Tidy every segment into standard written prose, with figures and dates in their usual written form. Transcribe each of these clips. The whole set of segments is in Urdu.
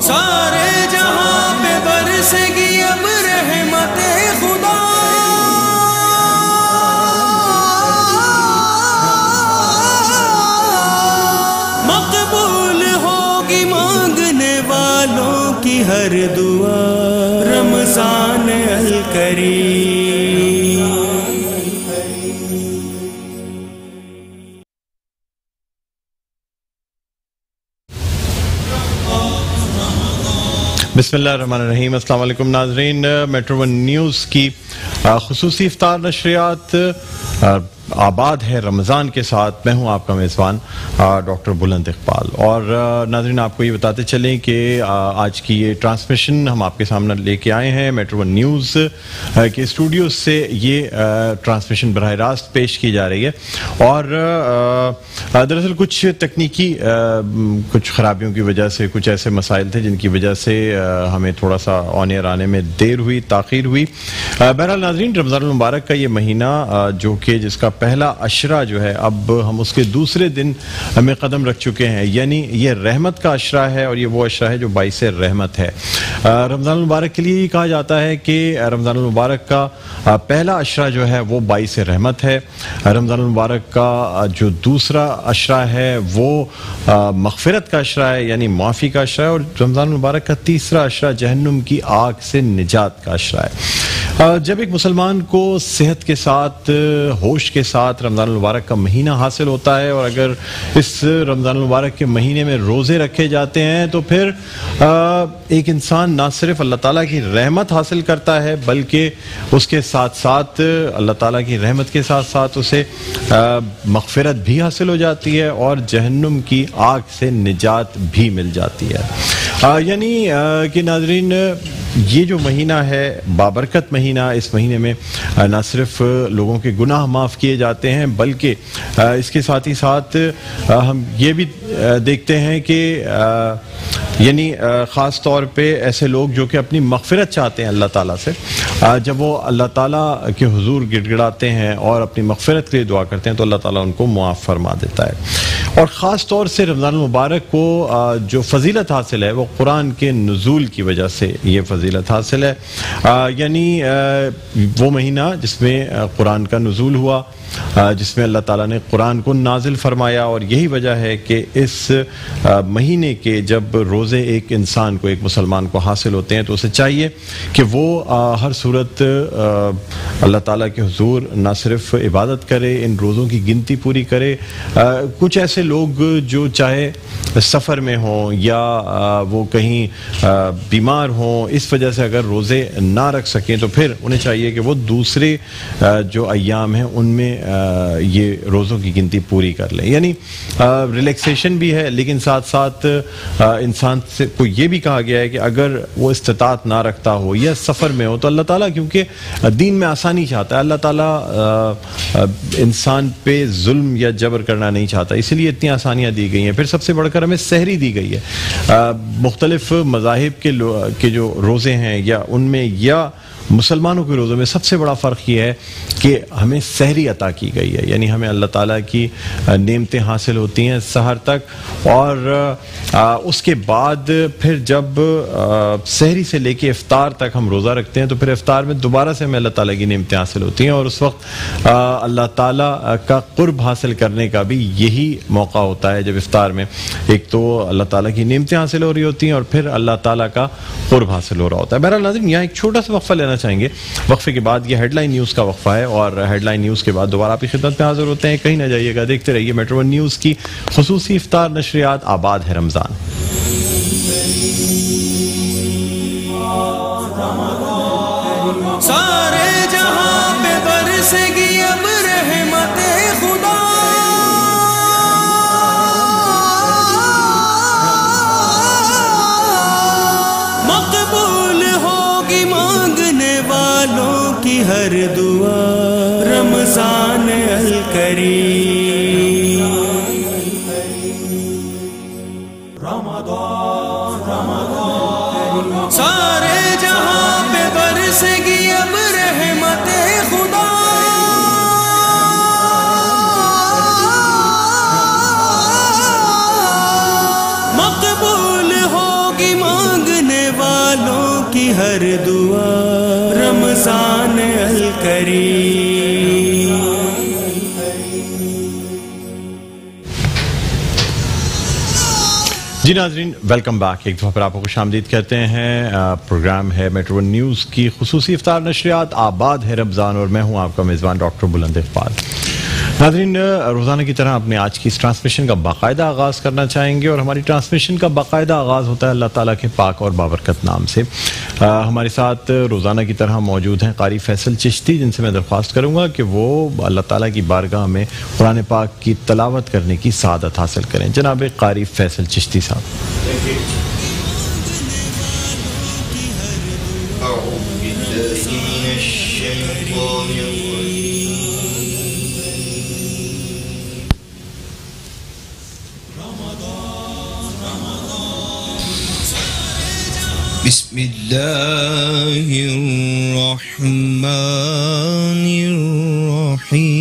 سارے جہاں پہ برسے گی اب رحمت خدا، مقبول ہوگی مانگنے والوں کی ہر دعا، رمضان الکریم۔ بسم اللہ الرحمن الرحیم۔ السلام علیکم ناظرین، میٹرو ون نیوز کی خصوصی افطار نشریات آباد ہے رمضان کے ساتھ۔ میں ہوں آپ کا میزبان ڈاکٹر بلند اقبال، اور ناظرین آپ کو یہ بتاتے چلیں کہ آج کی یہ ٹرانسمیشن ہم آپ کے سامنے لے کے آئے ہیں میٹرو ون نیوز کے اسٹوڈیو سے۔ یہ ٹرانسمیشن براہ راست پیش کی جا رہی ہے، اور دراصل کچھ تکنیکی کچھ خرابیوں کی وجہ سے کچھ ایسے مسائل تھے جن کی وجہ سے ہمیں تھوڑا سا آن ایئر آنے میں دیر ہوئی، تاخیر ہوئی۔ بہرحال ناظرین، رمضان المبارک کا یہ مہینہ جو کہ جس کا پہلا عشرہ جو ہے اب ہم اس کے دوسرے دن ہمیں قدم رکھ چکے ہیں، یعنی یہ رحمت کا عشرہ ہے، اور یہ وہ عشرہ ہے جو باعث رحمت ہے۔ رمضان المبارک کے لیے یہ کہا جاتا ہے کہ رمضان المبارک کا پہلا عشرہ جو ہے وہ باعث رحمت ہے، رمضان المبارک کا جو دوسرا عشرہ ہے وہ مغفرت کا عشرہ ہے، یعنی معافی کا عشرہ ہے، اور رمضان المبارک کا تیسرا عشرہ جہنم کی آگ سے نجات کا عشرہ ہے۔ جب ایک مسلمان کو صحت کے ساتھ، ہوش کے ساتھ رمضان المبارک کا مہینہ حاصل ہوتا ہے، اور اگر اس رمضان المبارک کے مہینے میں روزے رکھے جاتے ہیں تو پھر ایک انسان نہ صرف اللہ تعالیٰ کی رحمت حاصل کرتا ہے بلکہ اس کے ساتھ ساتھ اللہ تعالیٰ کی رحمت کے ساتھ ساتھ اسے مغفرت بھی حاصل ہو جاتی ہے، اور جہنم کی آگ سے نجات بھی مل جاتی ہے۔ یعنی کہ ناظرین، یہ جو مہینہ ہے بابرکت مہینہ، اس مہینے میں نہ صرف لوگوں کے گناہ معاف کیے جاتے ہیں بلکہ اس کے ساتھ ہی ساتھ ہم یہ بھی دیکھتے ہیں کہ یعنی خاص طور پہ ایسے لوگ جو کہ اپنی مغفرت چاہتے ہیں اللہ تعالیٰ سے، جب وہ اللہ تعالیٰ کے حضور گڑ گڑاتے ہیں اور اپنی مغفرت کے لیے دعا کرتے ہیں تو اللہ تعالیٰ ان کو معاف فرما دیتا ہے۔ اور خاص طور سے رمضان المبارک کو جو فضیلت حاصل ہے وہ قرآن کے نزول کی وجہ سے یہ فضیلت حاصل ہے، یعنی وہ مہینہ جس میں قرآن کا نزول ہوا، جس میں اللہ تعالیٰ نے قرآن کو نازل فرمایا، اور یہی وجہ ہے کہ اس مہینے کے جب روزے ایک انسان کو، ایک مسلمان کو حاصل ہوتے ہیں تو اسے چاہیے کہ وہ ہر صورت اللہ تعالیٰ کے حضور نہ صرف عبادت کرے، ان روزوں کی گنتی پوری کرے۔ کچھ ایسے لوگ جو چاہے سفر میں ہوں یا وہ کہیں بیمار ہوں، اس وجہ سے اگر روزے نہ رکھ سکیں تو پھر انہیں چاہیے کہ وہ دوسرے جو ایام ہیں ان میں یہ روزوں کی گنتی پوری کر لیں، یعنی ریلیکسیشن بھی ہے، لیکن ساتھ ساتھ انسان سے کو یہ بھی کہا گیا ہے کہ اگر وہ استطاعت نہ رکھتا ہو یا سفر میں ہو تو اللہ تعالیٰ کیونکہ دین میں آسانی چاہتا ہے، اللہ تعالیٰ انسان پہ ظلم یا جبر کرنا نہیں چاہتا، اسی لیے اتنی آسانیاں دی گئی ہیں۔ پھر سب سے بڑھ کر ہمیں سحری دی گئی ہے۔ مختلف مذاہب کے جو روزے ہیں یا ان میں یا مسلمانوں کے روزوں میں سب سے بڑا فرق یہ ہے کہ ہمیں سحری عطا کی گئی ہے، یعنی ہمیں اللہ تعالیٰ کی نعمتیں حاصل ہوتی ہیں سحر تک، اور اس کے بعد پھر جب سحری سے لے کے افطار تک ہم روزہ رکھتے ہیں تو پھر افطار میں دوبارہ سے ہمیں اللہ تعالیٰ کی نعمتیں حاصل ہوتی ہیں، اور اس وقت اللہ تعالیٰ کا قرب حاصل کرنے کا بھی یہی موقع ہوتا ہے جب افطار میں ایک تو اللہ تعالیٰ کی نعمتیں حاصل ہو رہی ہوتی ہیں اور پھر اللہ تعالیٰ کا قرب حاصل ہو رہا ہوتا ہے۔ بہرحال ناظرین، یہاں ایک چھوٹا سا وقفہ لینا چاہیں گے، وقفے کے بعد یہ ہیڈ لائن نیوز کا وقفہ ہے، اور ہیڈ لائن نیوز کے بعد دوبارہ آپ کی خدمت میں حاضر ہوتے ہیں۔ کہیں نہ جائیے گا، دیکھتے رہیے میٹرو ون نیوز کی خصوصی افطار نشریات آباد ہے رمضان۔ سارے جہاں پہ برسے گی اب رحمت خدا، مقبول ہوگی مانگنے والوں کی ہر دعا، رمضان الکریم۔ سارے جہاں پہ برسے گی اب رحمت خدا، ہر دعا رمضان الکریم. جی ناظرین، ویلکم بیک. ایک دفعہ پھر آپ کو خوش آمدید کہتے ہیں. پروگرام ہے میٹرو ون نیوز کی خصوصی افطار نشریات آباد ہے رمضان، اور میں ہوں آپ کا میزبان ڈاکٹر بلند اقبال. ناظرین، روزانہ کی طرح اپنے آج کی اس ٹرانسمیشن کا باقاعدہ آغاز کرنا چاہیں گے، اور ہماری ٹرانسمیشن کا باقاعدہ آغاز ہوتا ہے اللہ تعالیٰ کے پاک اور بابرکت نام سے. ہمارے ساتھ روزانہ کی طرح موجود ہیں قاری فیصل چشتی، جن سے میں درخواست کروں گا کہ وہ اللہ تعالیٰ کی بارگاہ میں قرآن پاک کی تلاوت کرنے کی سعادت حاصل کریں. جناب قاری فیصل چشتی صاحب. بسم اللہ الرحمن الرحیم.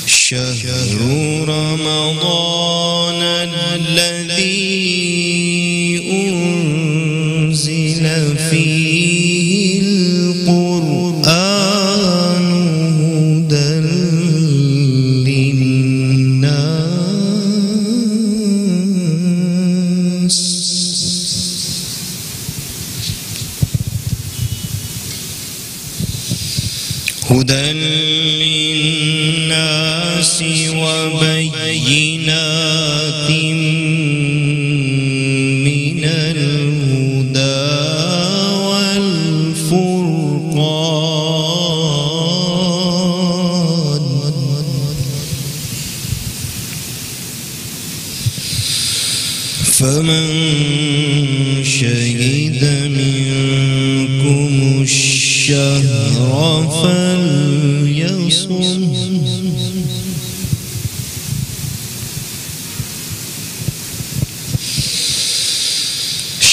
شہر رمضان الذی انزل فیہ القرآن هدى للناس وبينات من الهدى والفرقان. فمن شهد منكم الشهر فليصم.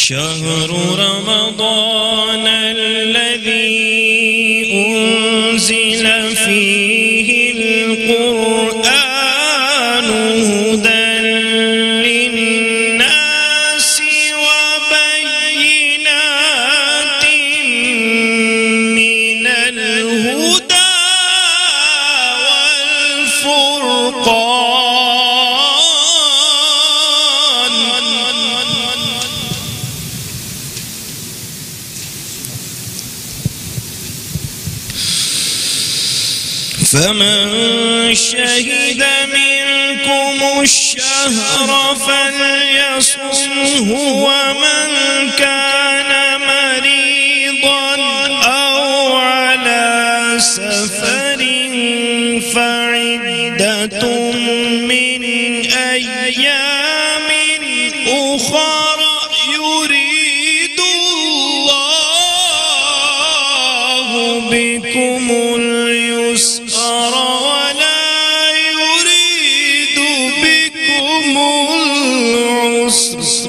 شهر رمضان الذي أنزل فيه القرآن هدى للناس وبينات من الهدى والفرقان. فمن شهد منكم الشهر فليصمه ومن كان مريضا أو على سفر فعدة من أيام أخر يريد الله بكم اليسر ولا يريد بكم العسر.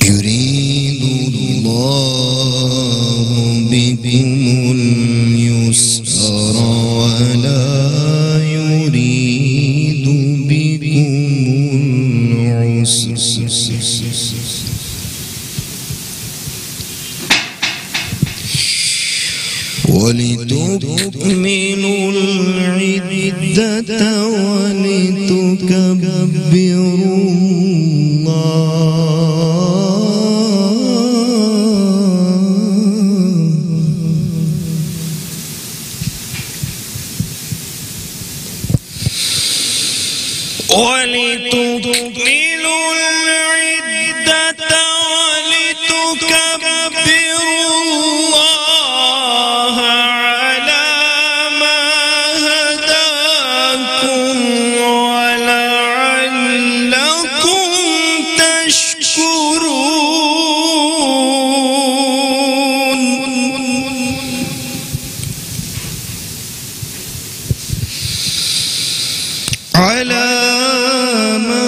يريد الله بكم اليسر ولا يريد بكم العسر. ولتكملوا العدة ولتكبروا ولتكملوا العدة ولتكبروا الله على ما هداكم ولعلكم تشكرون. على ما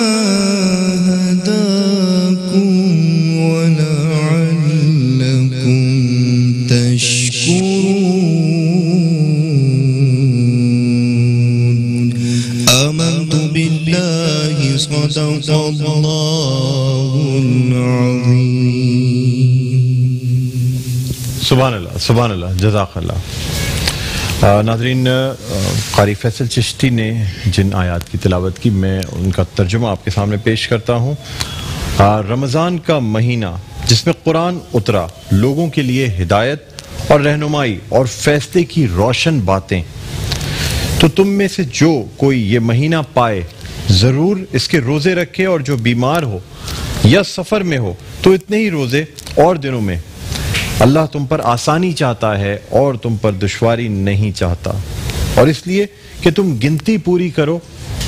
صدق اللہ العظیم۔ سبحان اللہ، سبحان اللہ، جزاک اللہ۔ ناظرین، قاری فیصل چشتی نے جن آیات کی تلاوت کی، میں ان کا ترجمہ آپ کے سامنے پیش کرتا ہوں۔ رمضان کا مہینہ جس میں قرآن اترا، لوگوں کے لیے ہدایت اور رہنمائی اور فیصلے کی روشن باتیں، تو تم میں سے جو کوئی یہ مہینہ پائے ضرور اس کے روزے رکھے، اور جو بیمار ہو یا سفر میں ہو تو اتنے ہی روزے اور دنوں میں۔ اللہ تم پر آسانی چاہتا ہے اور تم پر دشواری نہیں چاہتا، اور اس لیے کہ تم گنتی پوری کرو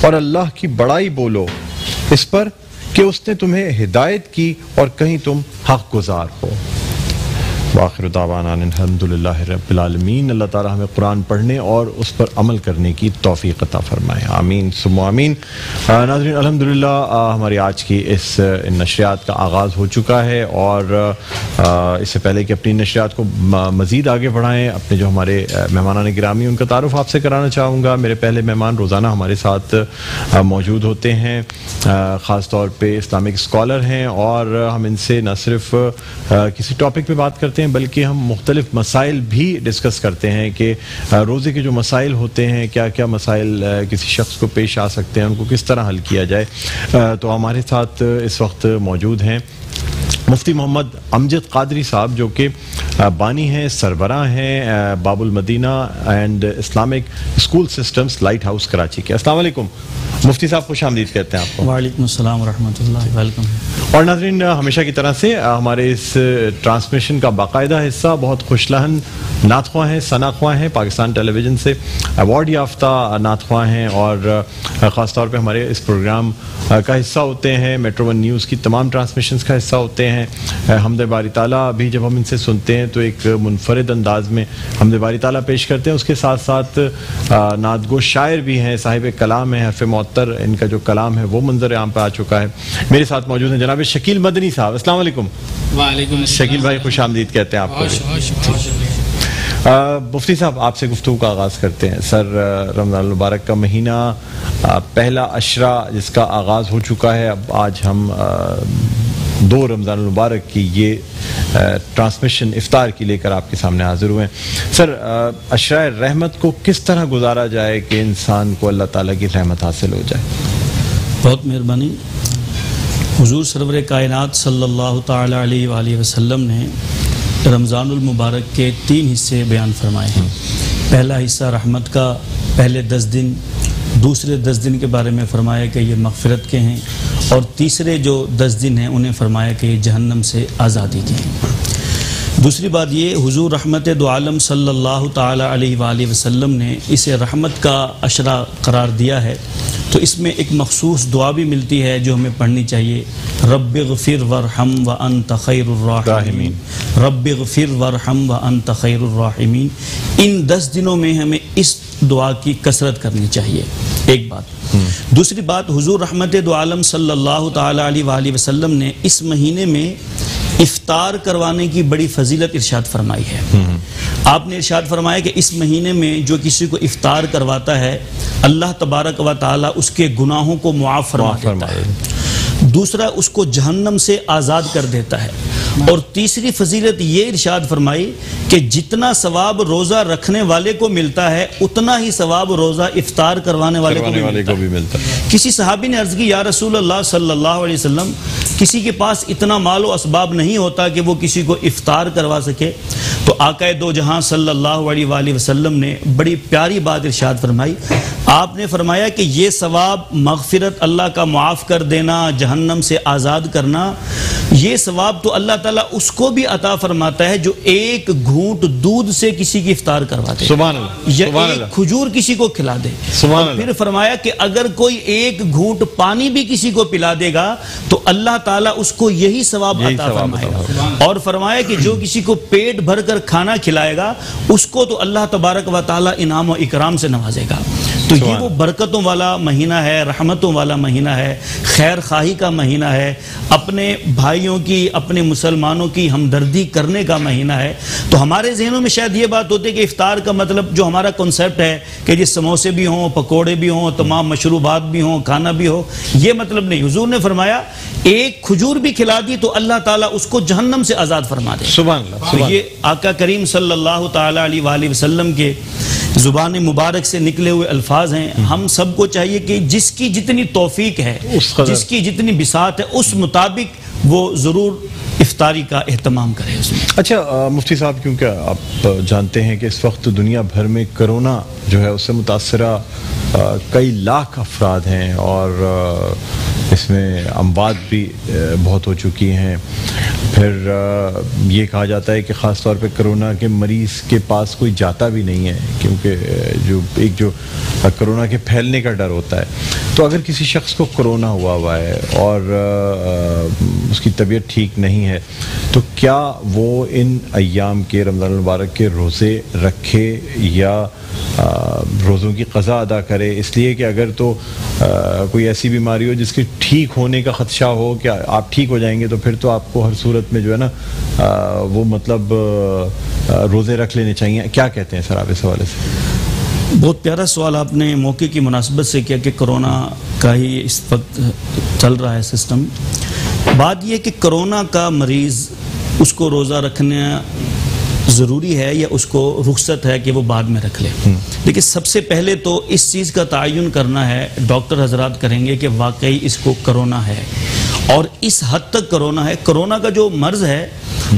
اور اللہ کی بڑائی بولو اس پر کہ اس نے تمہیں ہدایت کی اور کہیں تم حق گزار ہو۔ وآخر دعوانا الحمدللہ رب العالمین۔ اللہ تعالی ہمیں قرآن پڑھنے اور اس پر عمل کرنے کی توفیق عطا فرمائے، آمین ثم آمین۔ ناظرین، الحمدللہ ہماری آج کی اس نشریات کا آغاز ہو چکا ہے، اور اس سے پہلے کہ اپنی نشریات کو مزید آگے بڑھائیں، اپنے جو ہمارے مہمانان گرامی ان کا تعارف آپ سے کرانا چاہوں گا۔ میرے پہلے مہمان روزانہ ہمارے ساتھ موجود ہوتے ہیں، خاص طور پہ اسلامک اسکالر ہیں، اور ہم ان سے نہ صرف کسی ٹاپک پہ بات کرتے ہیں بلکہ ہم مختلف مسائل بھی ڈسکس کرتے ہیں کہ روزے کے جو مسائل ہوتے ہیں، کیا کیا مسائل کسی شخص کو پیش آ سکتے ہیں، ان کو کس طرح حل کیا جائے۔ تو ہمارے ساتھ اس وقت موجود ہیں مفتی محمد امجد قادری صاحب، جو کہ بانی ہیں، سربراہ ہیں باب المدینہ and Islamic school systems light house Karachi کے۔ السلام علیکم مفتی صاحب، خوش آمدید کہتے ہیں آپ کو۔ وعلیکم السلام ورحمۃ اللہ، ویلکم۔ اور ناظرین، ہمیشہ کی طرح سے ہمارے اس ٹرانسمیشن کا باقاعدہ حصہ بہت خوش لہن نعت خواں ہیں، ثنا خواں ہیں، پاکستان ٹیلی ویژن سے ایوارڈ یافتہ نعت خواں ہیں، اور خاص طور پہ ہمارے اس پروگرام کا حصہ ہوتے ہیں، میٹرو ون نیوز کی تمام ٹرانسمیشنز کا حصہ ہوتے ہیں۔ حمد باری تعالیٰ بھی جب ہم ان سے سنتے ہیں تو ایک منفرد انداز میں حمد باری تعالیٰ پیش کرتے ہیں، اس کے ساتھ ساتھ نعت گو شاعر بھی ہیں، صاحب کلام ہیں، حرف معطر ان کا جو کلام ہے وہ منظر عام پہ آ چکا ہے۔ میرے ساتھ موجود ہیں جناب شکیل مدنی صاحب۔ السلام علیکم۔ وعلیکم السلام شکیل بھائی، خوش آمدید کہتے ہیں آپ کو۔ مفتی صاحب، آپ سے گفتگو کا آغاز کرتے ہیں۔ سر، رمضان المبارک کا مہینہ، پہلا عشرہ جس کا آغاز ہو چکا ہے، اب آج ہم 2 رمضان المبارک کی یہ ٹرانسمیشن افطار کی لے کر آپ کے سامنے حاضر ہوئے ہیں۔ سر، عشرہ رحمت کو کس طرح گزارا جائے کہ انسان کو اللہ تعالیٰ کی رحمت حاصل ہو جائے؟ بہت مہربانی۔ حضور سرور کائنات صلی اللہ تعالی علیہ وآلہ وسلم نے رمضان المبارک کے 3 حصے بیان فرمائے ہیں۔ پہلا حصہ رحمت کا، پہلے 10 دن، دوسرے 10 دن کے بارے میں فرمایا کہ یہ مغفرت کے ہیں، اور تیسرے جو 10 دن ہیں انہیں فرمایا کہ یہ جہنم سے آزادی کے ہیں۔ دوسری بات یہ، حضور رحمت دو عالم صلی اللہ تعالی علیہ وآلہ وسلم نے اسے رحمت کا عشرہ قرار دیا ہے، تو اس میں ایک مخصوص دعا بھی ملتی ہے جو ہمیں پڑھنی چاہیے، رب اغفر وارحم وانت خیر الراحمین، رب اغفر وارحم وانت خیر الراحمین۔ ان 10 دنوں میں ہمیں اس دعا کی کثرت کرنی چاہیے، ایک بات۔ دوسری بات، حضور رحمت دو عالم صلی اللہ تعالی علیہ وآلہ وسلم نے اس مہینے میں افطار کروانے کی بڑی فضیلت ارشاد فرمائی ہے۔ آپ نے ارشاد فرمایا کہ اس مہینے میں جو کسی کو افطار کرواتا ہے، اللہ تبارک و تعالی اس کے گناہوں کو معاف فرما دیتا ہے، دوسرا اس کو جہنم سے آزاد کر دیتا ہے، اور تیسری فضیلت یہ ارشاد فرمائی کہ جتنا ثواب روزہ رکھنے والے کو ملتا ہے اتنا ہی ثواب روزہ افطار کروانے والے کو بھی ملتا ہے۔ کسی صحابی نے عرض کی، یا رسول اللہ صلی اللہ علیہ وسلم، کسی کے پاس اتنا مال و اسباب نہیں ہوتا کہ وہ کسی کو افطار کروا سکے، تو آقا دو جہاں صلی اللہ علیہ وآلہ وسلم نے بڑی پیاری بات ارشاد فرمائی۔ آپ نے فرمایا کہ یہ ثواب مغفرت، اللہ کا معاف کر دینا، جہنم سے آزاد کرنا، یہ ثواب تو اللہ تعالیٰ اس کو بھی عطا فرماتا ہے جو ایک گھونٹ دودھ سے کسی کی افطار کروا دے، سبحان اللہ، یا ایک کھجور کسی کو کھلا دے، پھر فرمایا کہ اگر کوئی ایک گھونٹ پانی بھی کسی کو پلا دے گا تو اللہ تعالیٰ اس کو یہی ثواب عطا فرمائے گا، اور فرمایا کہ جو کسی کو پیٹ بھر کر کھانا کھلائے گا اس کو تو اللہ تبارک و تعالیٰ انعام و اکرام سے نوازے گا۔ تو یہ وہ برکتوں والا مہینہ ہے، رحمتوں والا مہینہ ہے، خیر خواہی کا مہینہ ہے، اپنے بھائیوں کی، اپنے مسلمانوں کی ہمدردی کرنے کا مہینہ ہے۔ تو ہمارے ذہنوں میں شاید یہ بات ہوتی ہے کہ افطار کا مطلب جو ہمارا کنسیپٹ ہے کہ یہ سموسے بھی ہوں، پکوڑے بھی ہوں، تمام مشروبات بھی ہوں، کھانا بھی ہو، یہ مطلب نہیں۔ حضور نے فرمایا ایک کھجور بھی کھلا دی تو اللہ تعالیٰ اس کو جہنم سے آزاد فرما دے۔ سبحان اللہ، تو یہ آقا کریم صلی اللہ تعالیٰ علیہ وآلہ وسلم کے زبان مبارک سے نکلے ہوئے الفاظ ہیں۔ ہم سب کو چاہیے کہ جس کی جتنی توفیق ہے، جس کی جتنی بساط ہے، اس مطابق وہ ضرور افطاری کا اہتمام کرے اس میں۔ اچھا مفتی صاحب، کیونکہ آپ جانتے ہیں کہ اس وقت دنیا بھر میں کرونا جو ہے اس سے متاثرہ کئی لاکھ افراد ہیں اور اس میں اموات بھی بہت ہو چکی ہیں۔ پھر یہ کہا جاتا ہے کہ خاص طور پہ کرونا کے مریض کے پاس کوئی جاتا بھی نہیں ہے، کیونکہ جو کرونا کے پھیلنے کا ڈر ہوتا ہے۔ تو اگر کسی شخص کو کرونا ہوا ہے اور اس کی طبیعت ٹھیک نہیں ہے تو کیا وہ ان ایام کے، رمضان المبارک کے روزے رکھے یا روزوں کی قضا ادا کرے؟ اس لیے کہ اگر تو کوئی ایسی بیماری ہو جس کے ٹھیک ہونے کا خدشہ ہو کہ آپ ٹھیک ہو جائیں گے تو پھر تو آپ کو ہر صورت میں جو ہے نا وہ مطلب روزے رکھ لینے چاہیے۔ کیا کہتے ہیں سر آپ اس حوالے سے؟ بہت پیارا سوال آپ نے موقع کی مناسبت سے کیا کہ کرونا کا ہی اس وقت چل رہا ہے سسٹم۔ بات یہ کہ کرونا کا مریض اس کو روزہ رکھنا ضروری ہے یا اس کو رخصت ہے کہ وہ بعد میں رکھ لے؟ لیکن سب سے پہلے تو اس چیز کا تعین کرنا ہے، ڈاکٹر حضرات کریں گے کہ واقعی اس کو کرونا ہے اور اس حد تک کرونا ہے۔ کرونا کا جو مرض ہے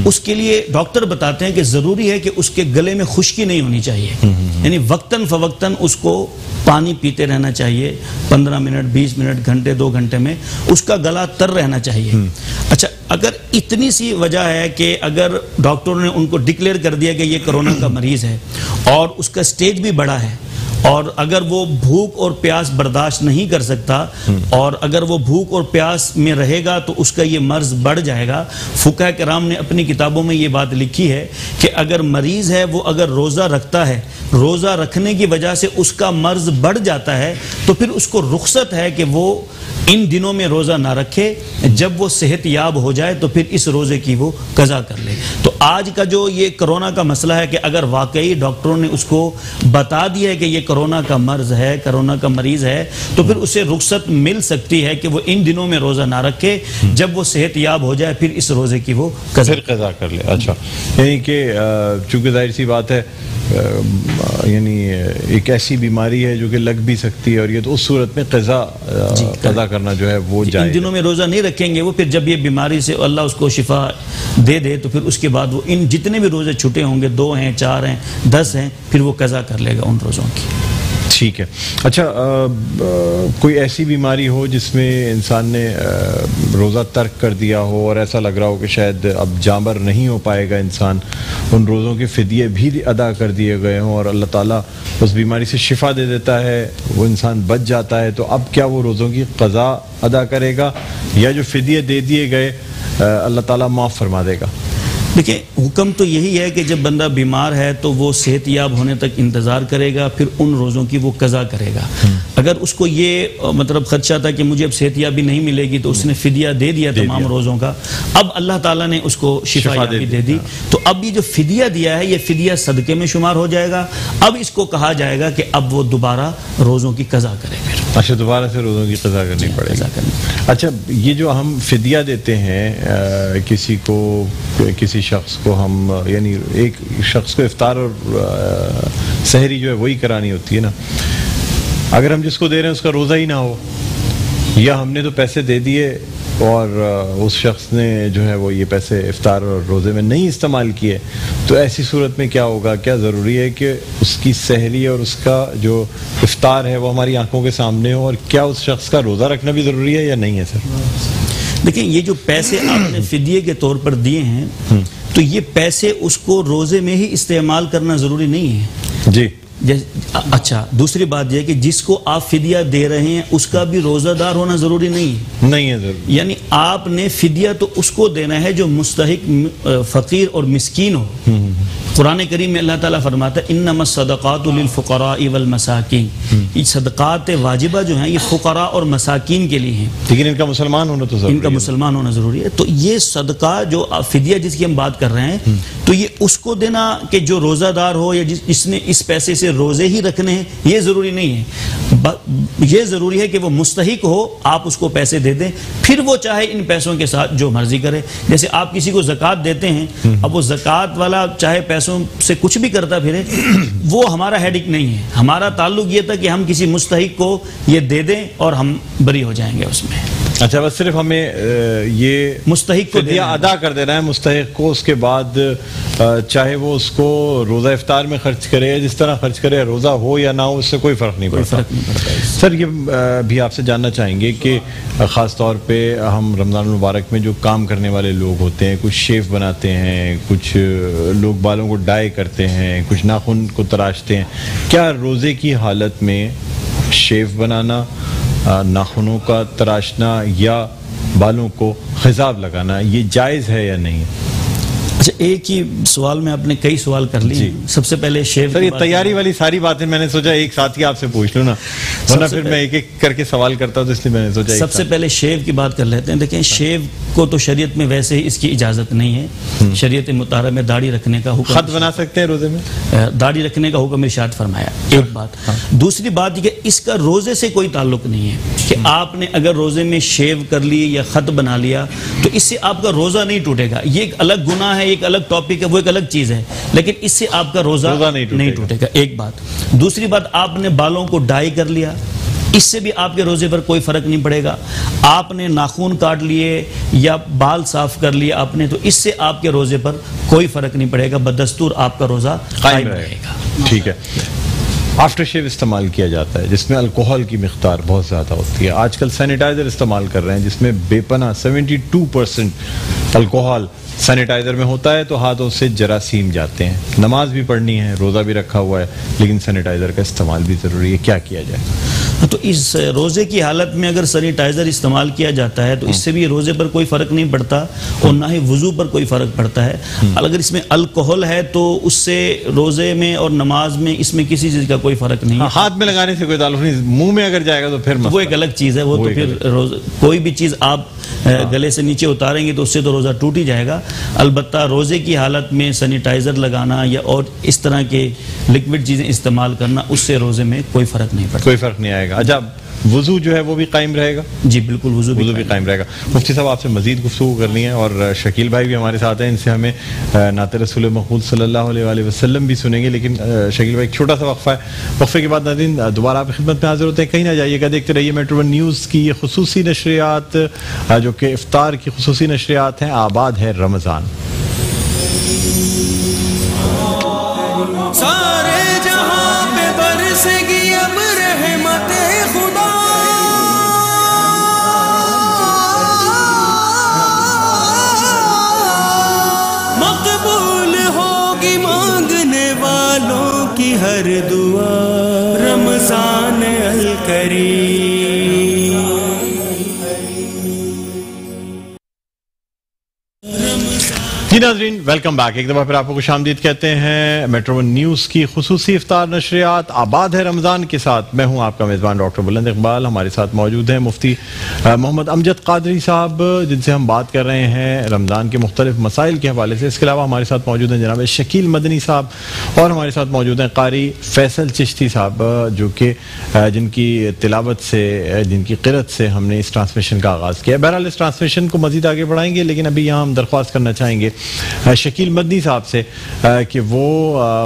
اس کے لیے ڈاکٹر بتاتے ہیں کہ ضروری ہے کہ اس کے گلے میں خشکی نہیں ہونی چاہیے، یعنی وقتاً فوقتاً اس کو پانی پیتے رہنا چاہیے، 15 منٹ 20 منٹ گھنٹے 2 گھنٹے میں اس کا گلا تر رہنا چاہیے۔ اچھا، اگر اتنی سی وجہ ہے کہ اگر ڈاکٹر نے ان کو ڈکلیئر کر دیا کہ یہ کرونا کا مریض ہے اور اس کا سٹیج بھی بڑا ہے اور اگر وہ بھوک اور پیاس برداشت نہیں کر سکتا اور اگر وہ بھوک اور پیاس میں رہے گا تو اس کا یہ مرض بڑھ جائے گا۔ فقہاء کرام نے اپنی کتابوں میں یہ بات لکھی ہے کہ اگر مریض ہے وہ اگر روزہ رکھتا ہے، روزہ رکھنے کی وجہ سے اس کا مرض بڑھ جاتا ہے تو پھر اس کو رخصت ہے کہ وہ ان دنوں میں روزہ نہ رکھے، جب وہ صحت یاب ہو جائے تو پھر اس روزے کی وہ قضا کر لے۔ تو آج کا جو یہ کرونا کا مسئلہ ہے کہ اگر واقعی ڈاکٹروں نے اس کو بتا دیا ہے کہ یہ کرونا کا مرض ہے، کرونا کا مریض ہے، تو پھر اسے رخصت مل سکتی ہے کہ وہ ان دنوں میں روزہ نہ رکھے، جب وہ صحت یاب ہو جائے پھر اس روزے کی وہ قضا کر لے۔ اچھا، یعنی کہ چونکہ ظاہر سی بات ہے یعنی ایک ایسی بیماری ہے جو کہ لگ بھی سکتی ہے اور یہ تو اس صورت میں قضا کرنا جو ہے وہ جائز۔ ان دنوں میں روزہ نہیں رکھیں گے وہ، پھر جب یہ بیماری سے اللہ اس کو شفا دے دے تو پھر اس کے بعد وہ ان جتنے بھی روزے چھوٹے ہوں گے، 2 ہیں 4 ہیں 10 ہیں، پھر وہ قضا کر لے گا ان روزوں کی۔ ٹھیک ہے۔ اچھا، کوئی ایسی بیماری ہو جس میں انسان نے روزہ ترک کر دیا ہو اور ایسا لگ رہا ہو کہ شاید اب جانبر نہیں ہو پائے گا انسان، ان روزوں کے فدیے بھی ادا کر دیے گئے ہوں اور اللہ تعالیٰ اس بیماری سے شفا دے دیتا ہے، وہ انسان بچ جاتا ہے، تو اب کیا وہ روزوں کی قضا ادا کرے گا یا جو فدیے دے دیے گئے اللہ تعالیٰ معاف فرما دے گا؟ دیکھیں، حکم تو یہی ہے کہ جب بندہ بیمار ہے تو وہ صحت یاب ہونے تک انتظار کرے گا، پھر ان روزوں کی وہ قضا کرے گا۔ اگر اس کو یہ مطلب خدشہ تھا کہ مجھے اب صحت یابی نہیں ملے گی تو اس نے فدیہ دے دیا تمام روزوں کا، اب اللہ تعالیٰ نے اس کو شفا یابی دے دی، تو اب یہ جو فدیہ دیا ہے یہ فدیہ صدقے میں شمار ہو جائے گا۔ اب اس کو کہا جائے گا کہ اب وہ دوبارہ روزوں کی قضا کرے گا۔ اچھا، دوبارہ سے روزوں کی قضا کرنی پڑے گی۔ اچھا، یہ جو ہم فدیہ دیتے ہیں کسی کو، کسی شخص کو، ہم یعنی ایک شخص کو افطار اور سحری جو ہے وہی کرانی ہوتی ہے نا، اگر ہم جس کو دے رہے ہیں اس کا روزہ ہی نہ ہو یا ہم نے تو پیسے دے دیے اور اس شخص نے جو ہے وہ یہ پیسے افطار اور روزے میں نہیں استعمال کیے، تو ایسی صورت میں کیا ہوگا؟ کیا ضروری ہے کہ اس کی سحری اور اس کا جو افطار ہے وہ ہماری آنکھوں کے سامنے ہو، اور کیا اس شخص کا روزہ رکھنا بھی ضروری ہے یا نہیں ہے سر؟ دیکھیں، یہ جو پیسے آپ نے فدیے کے طور پر دیے ہیں تو یہ پیسے اس کو روزے میں ہی استعمال کرنا ضروری نہیں ہے جی۔ اچھا، دوسری بات یہ کہ جس کو آپ فدیہ دے رہے ہیں اس کا بھی روزہ دار ہونا ضروری نہیں ہے ضروری، یعنی آپ نے فدیہ تو اس کو دینا ہے جو مستحق فقیر اور مسکین ہو، قرآن کریم میں اللہ تعالیٰ فرماتا ہے انما الصدقات للفقراء والمساکین، یہ صدقات واجبہ جو ہیں یہ فقراء اور مساکین کے لیے ہیں، لیکن ان کا مسلمان ہونا تو ضروری ہے، ان کا مسلمان ہونا ضروری ہے۔ تو یہ صدقہ جو فدیہ جس کی ہم بات کر رہے ہیں تو یہ اس کو دینا کہ جو روزہ دار ہو یا جس نے اس پیسے سے روزے ہی رکھنے ہیں، یہ ضروری نہیں ہے۔ یہ ضروری ہے کہ وہ مستحق ہو، آپ اس کو پیسے دے دیں، پھر وہ چاہے ان پیسوں کے ساتھ جو مرضی کرے۔ جیسے آپ کسی کو زکوٰۃ دیتے ہیں، اب وہ زکوٰۃ والا چاہے پیسوں سے کچھ بھی کرتا پھرے، وہ ہمارا ہیڈک نہیں ہے۔ ہمارا تعلق یہ تھا کہ ہم کسی مستحق کو یہ دے دیں اور ہم بری ہو جائیں گے اس میں۔ اچھا، بس صرف ہمیں یہ مستحق کو فدیہ ادا کر دینا ہے مستحق کو، اس کے بعد چاہے وہ اس کو روزہ افطار میں خرچ کرے، جس طرح خرچ کرے، روزہ ہو یا نہ ہو، اس سے کوئی فرق نہیں پڑتا۔ سر یہ بھی آپ سے جاننا چاہیں گے کہ خاص طور پہ ہم رمضان المبارک میں جو کام کرنے والے لوگ ہوتے ہیں، کچھ شیف بناتے ہیں، کچھ لوگ بالوں کو ڈائی کرتے ہیں، کچھ ناخن کو تراشتے ہیں، کیا روزے کی حالت میں شیف بنانا، ناخنوں کا تراشنا یا بالوں کو خضاب لگانا یہ جائز ہے یا نہیں؟ اچھا، ایک ہی سوال میں آپ نے کئی سوال کر لیے۔ سب سے پہلے شیو، سر یہ تیاری والی ساری باتیں میں نے سوچا ایک ساتھ ہی آپ سے پوچھ لوں نا، ورنہ پھر میں ایک ایک کر کے سوال کرتا ہوں، تو اس لیے میں نے سوچا سب سے پہلے شیو کی بات کر لیتے ہیں۔ دیکھیں، شیو کو تو شریعت میں ویسے ہی اس کی اجازت نہیں ہے۔ شریعت مطہرہ میں داڑھی رکھنے کا حکم، خط بنا سکتے ہیں روزے میں، داڑھی رکھنے کا حکم ارشاد فرمایا، ایک بات۔ دوسری بات یہ کہ اس کا روزے سے کوئی تعلق نہیں ہے کہ آپ نے اگر روزے میں شیو کر لی یا خط بنا لیا تو اس سے آپ کا روزہ نہیں ٹوٹے گا۔ یہ ایک الگ گناہ ہے، ایک الگ ٹاپک ہے، وہ ایک الگ چیز ہے، لیکن اس سے آپ کا روزہ نہیں ٹوٹے گا، ایک بات۔ دوسری بات، آپ نے بالوں کو ڈائی کر لیا، اس سے بھی آپ کے روزے پر کوئی فرق نہیں پڑے گا۔ آپ نے ناخن کاٹ لیے یا بال صاف کر لیے آپ نے، تو اس سے آپ کے روزے پر کوئی فرق نہیں پڑے گا، بدستور آپ کا روزہ قائم رہے گا۔ ٹھیک ہے۔ آفٹر شیو استعمال کیا جاتا ہے جس میں الکوہل کی مقدار بہت زیادہ ہوتی ہے، آج کل سینیٹائزر استعمال کر رہے ہیں جس میں بے پناہ 72% الکوہل سینیٹائزر میں ہوتا ہے، تو ہاتھوں سے جراثیم جاتے ہیں۔ نماز بھی پڑھنی ہے، روزہ بھی رکھا ہوا ہے، لیکن سینیٹائزر کا استعمال بھی ضروری ہے، کیا کیا جائے؟ تو اس روزے کی حالت میں اگر سینیٹائزر استعمال کیا جاتا ہے تو اس سے بھی روزے پر کوئی فرق نہیں پڑتا اور نہ ہی وضو پر کوئی فرق پڑتا ہے۔ اگر اس میں الکوہل ہے تو اس سے روزے میں اور نماز میں اس میں کسی چیز کا کوئی فرق نہیں ہے۔ ہاتھ میں لگانے سے کوئی تعلق نہیں، منہ میں اگر جائے گا تو پھر وہ ایک الگ چیز ہے، وہ تو پھر کوئی بھی چیز آپ گلے سے نیچے اتاریں گے تو اس سے تو روزہ ٹوٹ ہی جائے گا۔ البتہ روزے کی حالت میں سینیٹائزر لگانا یا اور اس طرح کے لکوڈ چیزیں استعمال کرنا، اس سے روزے میں کوئی فرق نہیں پڑتا، کوئی فرق نہیں آئے گا۔ اچھا، وضو جو ہے وہ بھی قائم رہے گا؟ جی بالکل، وضو بھی قائم رہے گا۔ مفتی صاحب آپ سے مزید گفتگو کرنی ہے اور شکیل بھائی بھی ہمارے ساتھ ہیں، ان سے ہمیں نعت رسول مقبول صلی اللہ علیہ وآلہ وسلم بھی سنیں گے، لیکن شکیل بھائی ایک چھوٹا سا وقفہ ہے، وقفے کے بعد ناظرین دوبارہ آپ کی خدمت میں حاضر ہوتے ہیں، کہیں نہ جائیے گا، دیکھتے رہیے میٹرو ون نیوز کی یہ خصوصی نشریات جو کہ افطار کی خصوصی نشریات ہیں، آباد ہے رمضان۔ سارے جہاں پہ برسے گی اب رحمت خدا، مقبول ہوگی مانگنے والوں کی ہر دعا، رمضان الکریم۔ جی ناظرین، ویلکم بیک، ایک دفعہ پھر آپ کو خوش آمدید کہتے ہیں میٹرو ون نیوز کی خصوصی افطار نشریات آباد ہے رمضان کے ساتھ۔ میں ہوں آپ کا میزبان ڈاکٹر بلند اقبال، ہمارے ساتھ موجود ہیں مفتی محمد امجد قادری صاحب، جن سے ہم بات کر رہے ہیں رمضان کے مختلف مسائل کے حوالے سے۔ اس کے علاوہ ہمارے ساتھ موجود ہیں جناب شکیل مدنی صاحب، اور ہمارے ساتھ موجود ہیں قاری فیصل چشتی صاحب، جو کہ جن کی تلاوت سے، جن کی قرأت سے ہم نے اس ٹرانسمیشن کا آغاز کیا۔ بہرحال اس ٹرانسمیشن کو مزید آگے بڑھائیں گے، لیکن ابھی یہاں ہم درخواست کرنا چاہیں گے شکیل مدنی صاحب سے کہ وہ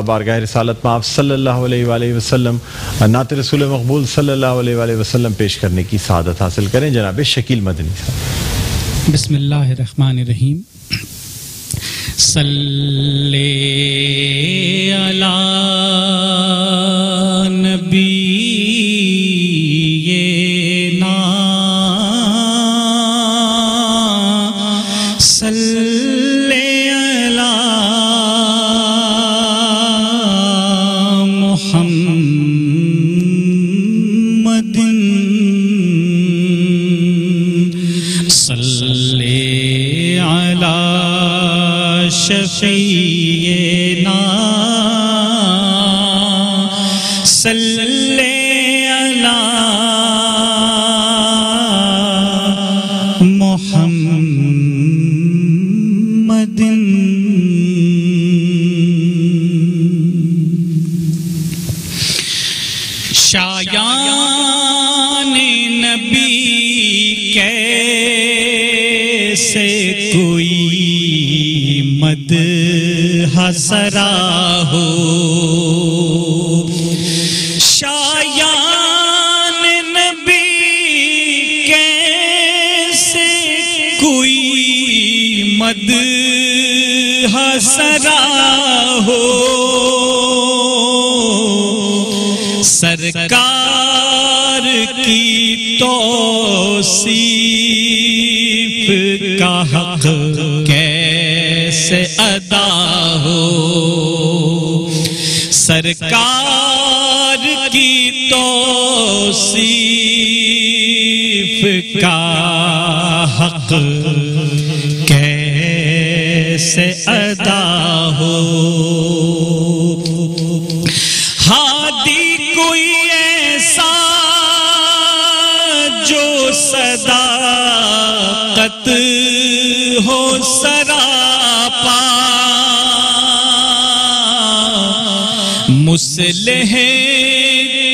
بارگاہ رسالت میں آپ صلی اللہ علیہ وآلہ وسلم نعت رسول مقبول صلی اللہ علیہ وآلہ وسلم پیش کرنے کی سعادت حاصل کریں۔ جناب شکیل مدنی صاحب۔ بسم اللہ الرحمن الرحیم۔ صلی علی نبی شفیعنا شایان نبی کیسے کوئی مدح سرا ہو، شایان نبی کیسے کوئی مدح سرا ہو، سرکار کی توصیف کا حق کیسے ادا ہو، سرکار کی توصیف کا حق کیسے ادا ہو۔ ہادی کوئی ایسا جو صداقت ہو سراپا، مصلح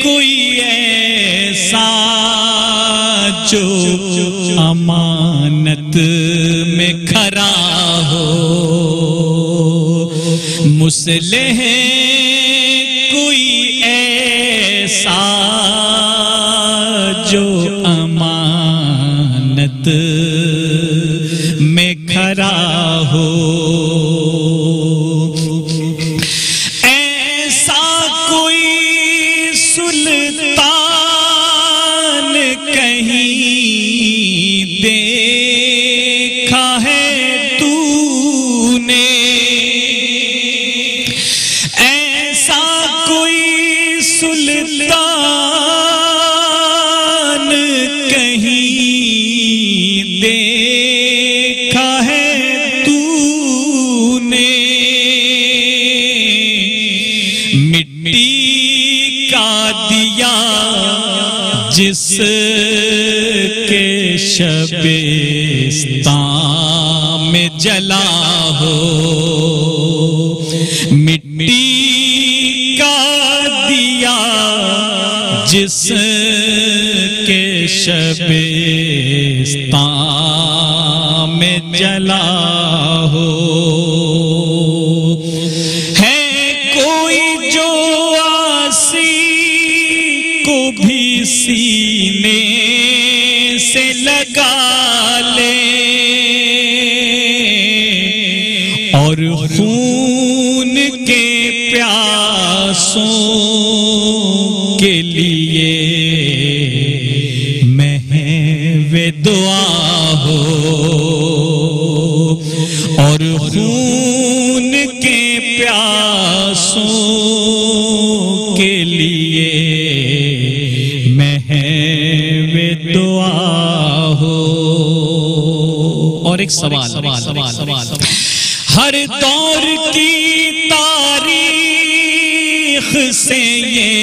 کوئی ایسا جو امانت میں کھرا ہو، مصلح کوئی ایسا جو امانت میں کھرا ہو، ایسا کوئی سلطان کہیں دیکھا ہے تو نے، ایسا کوئی سلطان کہیں دیکھا ہے تو نے، مٹی کا دیا جس کے شبستان میں جلا ہو، مٹی کا دیا جس کے شبستان میں جلا ہو، ہے کوئی جو آسی کو بھی سینے سے لگا لے اور خون کے پیاسوں کے لیے محو دعا ہو، اور خون کے پیاسوں کے لیے محو دعا ہو۔ اور ایک سوال، ہر دور کی تاریخ سے یہ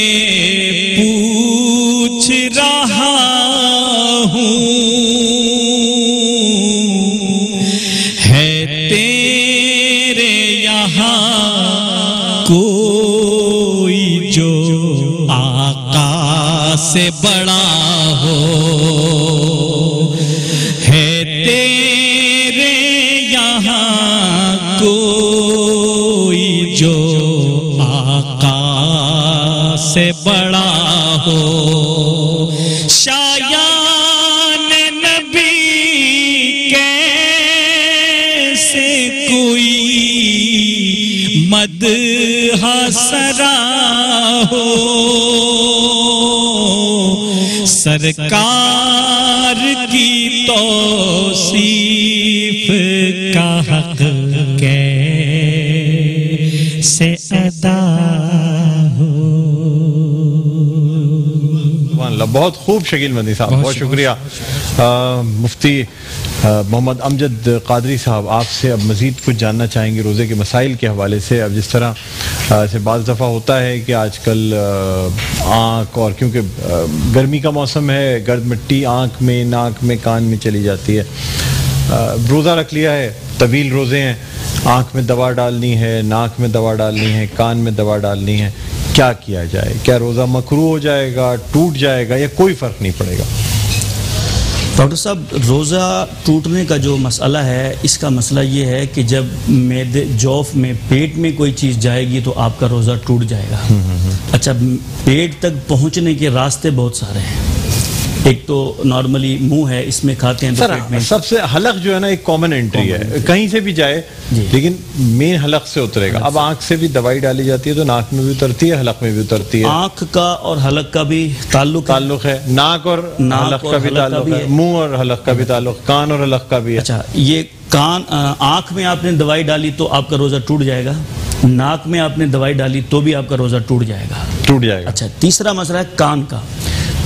پوچھ رہا ہوں، ہے تیرے یہاں کوئی جو آقا سے بڑا ہو، ہے تیرے یہاں کوئی جو آقا سے بڑا ہو، شایان نبی کیسے کوئی مدح سرا ہو، سرکار کی توصیف کا حق کیسے ادا ہو۔ بہت خوب شکیل مدنی صاحب، بہت شکریہ۔ مفتی محمد امجد قادری صاحب، آپ سے اب مزید کچھ جاننا چاہیں گے روزے کے مسائل کے حوالے سے۔ اب جس طرح سے بعض دفعہ ہوتا ہے کہ آج کل آنکھ، اور کیونکہ گرمی کا موسم ہے، گرد مٹی آنکھ میں، ناک میں، کان میں چلی جاتی ہے، روزہ رکھ لیا ہے، طویل روزے ہیں، آنکھ میں دوا ڈالنی ہے، ناک میں دوا ڈالنی ہے، کان میں دوا ڈالنی ہے، کیا کیا جائے؟ کیا روزہ مکروہ ہو جائے گا، ٹوٹ جائے گا، یا کوئی فرق نہیں پڑے گا؟ ڈاکٹر صاحب، روزہ ٹوٹنے کا جو مسئلہ ہے، اس کا مسئلہ یہ ہے کہ جب معدے جوف میں پیٹ میں کوئی چیز جائے گی تو آپ کا روزہ ٹوٹ جائے گا۔ اچھا، پیٹ تک پہنچنے کے راستے بہت سارے ہیں۔ ایک تو نارملی منہ ہے، اس میں کھاتے ہیں تو پیٹ میں سب سے حلق جو ہے نا ایک کامن انٹری ہے، کہیں سے بھی جائے لیکن مین حلق سے اترے گا۔ اب آنکھ سے بھی دوائی ڈالی جاتی ہے تو ناک میں بھی اترتی ہے، حلق میں بھی اترتی ہے۔ آنکھ کا اور حلق کا بھی تعلق ہے، ناک اور حلق کا بھی تعلق ہے، منہ اور حلق کا بھی تعلق، کان اور حلق کا بھی ہے۔ اچھا، یہ آنکھ میں آپ نے دوائی ڈالی تو آپ کا روزہ ٹوٹ جائے گا، ناک میں آپ نے دوائی ڈالی تو بھی آپ کا روزہ ٹوٹ جائے گا۔ اچھا، تیسرا مسئلہ ہے کان کا۔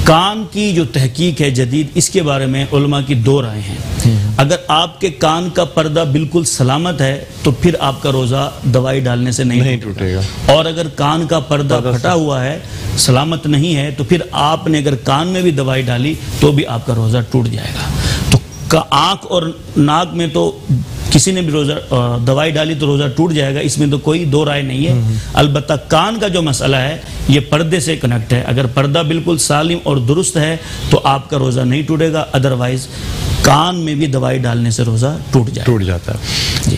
کان کی جو تحقیق ہے جدید، اس کے بارے میں علماء کی دو رائے ہیں۔ اگر آپ کے کان کا پردہ بالکل سلامت ہے تو پھر آپ کا روزہ دوائی ڈالنے سے نہیں ٹوٹے گا، اور اگر کان کا پردہ پھٹا ہوا ہے، سلامت نہیں ہے، تو پھر آپ نے اگر کان میں بھی دوائی ڈالی تو بھی آپ کا روزہ ٹوٹ جائے گا۔ تو آنکھ اور ناک میں تو کسی نے بھی روزہ دوائی ڈالی تو روزہ ٹوٹ جائے گا، اس میں تو کوئی دو رائے نہیں ہے۔ البتہ کان کا جو مسئلہ ہے یہ پردے سے کنیکٹ ہے۔ اگر پردہ بالکل سالم اور درست ہے تو آپ کا روزہ نہیں ٹوٹے گا، ادروائز کان میں بھی دوائی ڈالنے سے روزہ ٹوٹ جاتا ہے۔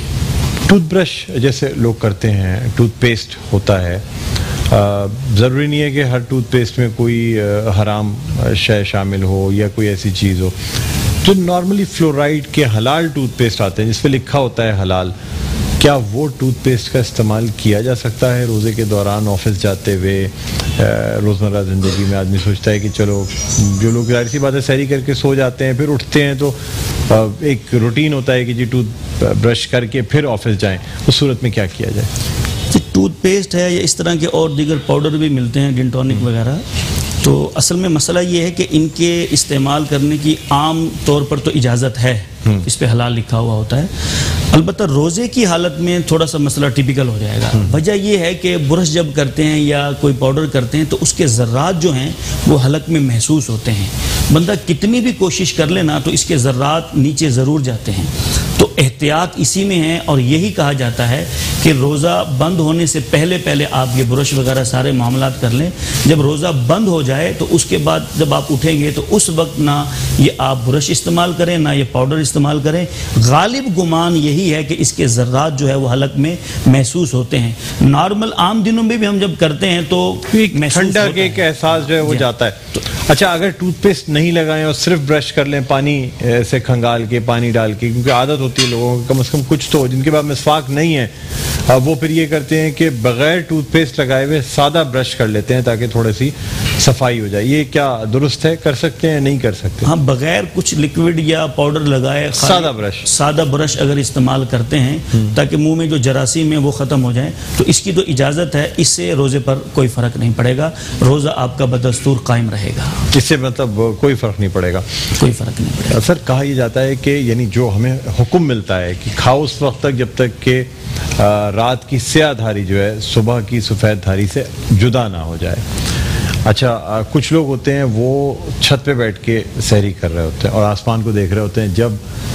ٹوتھ برش جیسے لوگ کرتے ہیں، ٹوتھ پیسٹ ہوتا ہے، ضروری نہیں ہے کہ ہر ٹوتھ پیسٹ میں کوئی حرام شے شامل ہو یا کوئی ایسی چیز ہو۔ جو نارملی فلورائڈ کے حلال ٹوتھ پیسٹ آتے ہیں جس پہ لکھا ہوتا ہے حلال، کیا وہ ٹوتھ پیسٹ کا استعمال کیا جا سکتا ہے روزے کے دوران آفس جاتے ہوئے؟ روزمرہ زندگی میں آدمی سوچتا ہے کہ چلو، جو لوگ ظاہر سی بات ہے سحری کر کے سو جاتے ہیں، پھر اٹھتے ہیں تو ایک روٹین ہوتا ہے کہ جی ٹوتھ برش کر کے پھر آفس جائیں، اس صورت میں کیا کیا جائے؟ ٹوتھ پیسٹ ہے یا اس طرح کے اور دیگر پاؤڈر بھی ملتے ہیں، جن ٹونک وغیرہ، تو اصل میں مسئلہ یہ ہے کہ ان کے استعمال کرنے کی عام طور پر تو اجازت ہے، اس پہ حلال لکھا ہوا ہوتا ہے۔ البتہ روزے کی حالت میں تھوڑا سا مسئلہ ٹیپیکل ہو جائے گا۔ وجہ یہ ہے کہ برش جب کرتے ہیں یا کوئی پاؤڈر کرتے ہیں تو اس کے ذرات جو ہیں وہ حلق میں محسوس ہوتے ہیں۔ بندہ کتنی بھی کوشش کر لینا تو اس کے ذرات نیچے ضرور جاتے ہیں۔ تو احتیاط اسی میں ہے، اور یہی کہا جاتا ہے کہ روزہ بند ہونے سے پہلے آپ یہ برش وغیرہ سارے معاملات کر لیں۔ جب روزہ بند ہو جائے تو اس کے بعد جب آپ اٹھیں گے تو اس وقت نہ یہ آپ برش استعمال کریں نہ یہ پاؤڈر استعمال کریں۔ غالب گمان یہی ہے کہ اس کے ذرات جو ہے وہ حلق میں محسوس ہوتے ہیں۔ نارمل عام دنوں میں بھی ہم جب کرتے ہیں تو ٹھنڈا کے ایک احساس جو ہے وہ جاتا ہے۔ اچھا، اگر ٹوتھ پیسٹ نہیں لگائیں اور صرف برش کر لیں پانی سے کھنگال کے، پانی ڈال کے، کیونکہ عادت ہوتی ہے لوگوں کو، کم از کم کچھ تو جن کے پاس مسواک نہیں ہے وہ پھر یہ کرتے ہیں کہ بغیر ٹوتھ پیسٹ لگائے ہوئے سادہ برش کر لیتے ہیں تاکہ تھوڑی سی صفائی ہو جائے، یہ کیا درست ہے؟ کر سکتے ہیں نہیں کر سکتے؟ ہاں، بغیر کچھ لکوڈ یا پاؤڈر لگائے سادہ برش اگر استعمال کرتے ہیں تاکہ منہ میں جو جراثیم ہے وہ ختم ہو جائیں تو اس کی تو اجازت ہے، اس سے روزے پر کوئی فرق نہیں پڑے گا، روزہ آپ کا بدستور قائم رہے گا، اس سے مطلب کوئی فرق نہیں پڑے گا؟ کوئی فرق نہیں پڑے گا۔ سر، کہا یہ جاتا ہے کہ یعنی جو ہمیں حکم ملتا ہے کہ کھاؤ اس وقت تک جب تک کہ رات کی سیاہ دھاری جو ہے صبح کی سفید دھاری سے جدا نہ ہو جائے۔ اچھا، کچھ لوگ ہوتے ہیں وہ چھت پہ بیٹھ کے سحری کر رہے ہوتے ہیں اور آسمان کو دیکھ رہے ہوتے ہیں، جب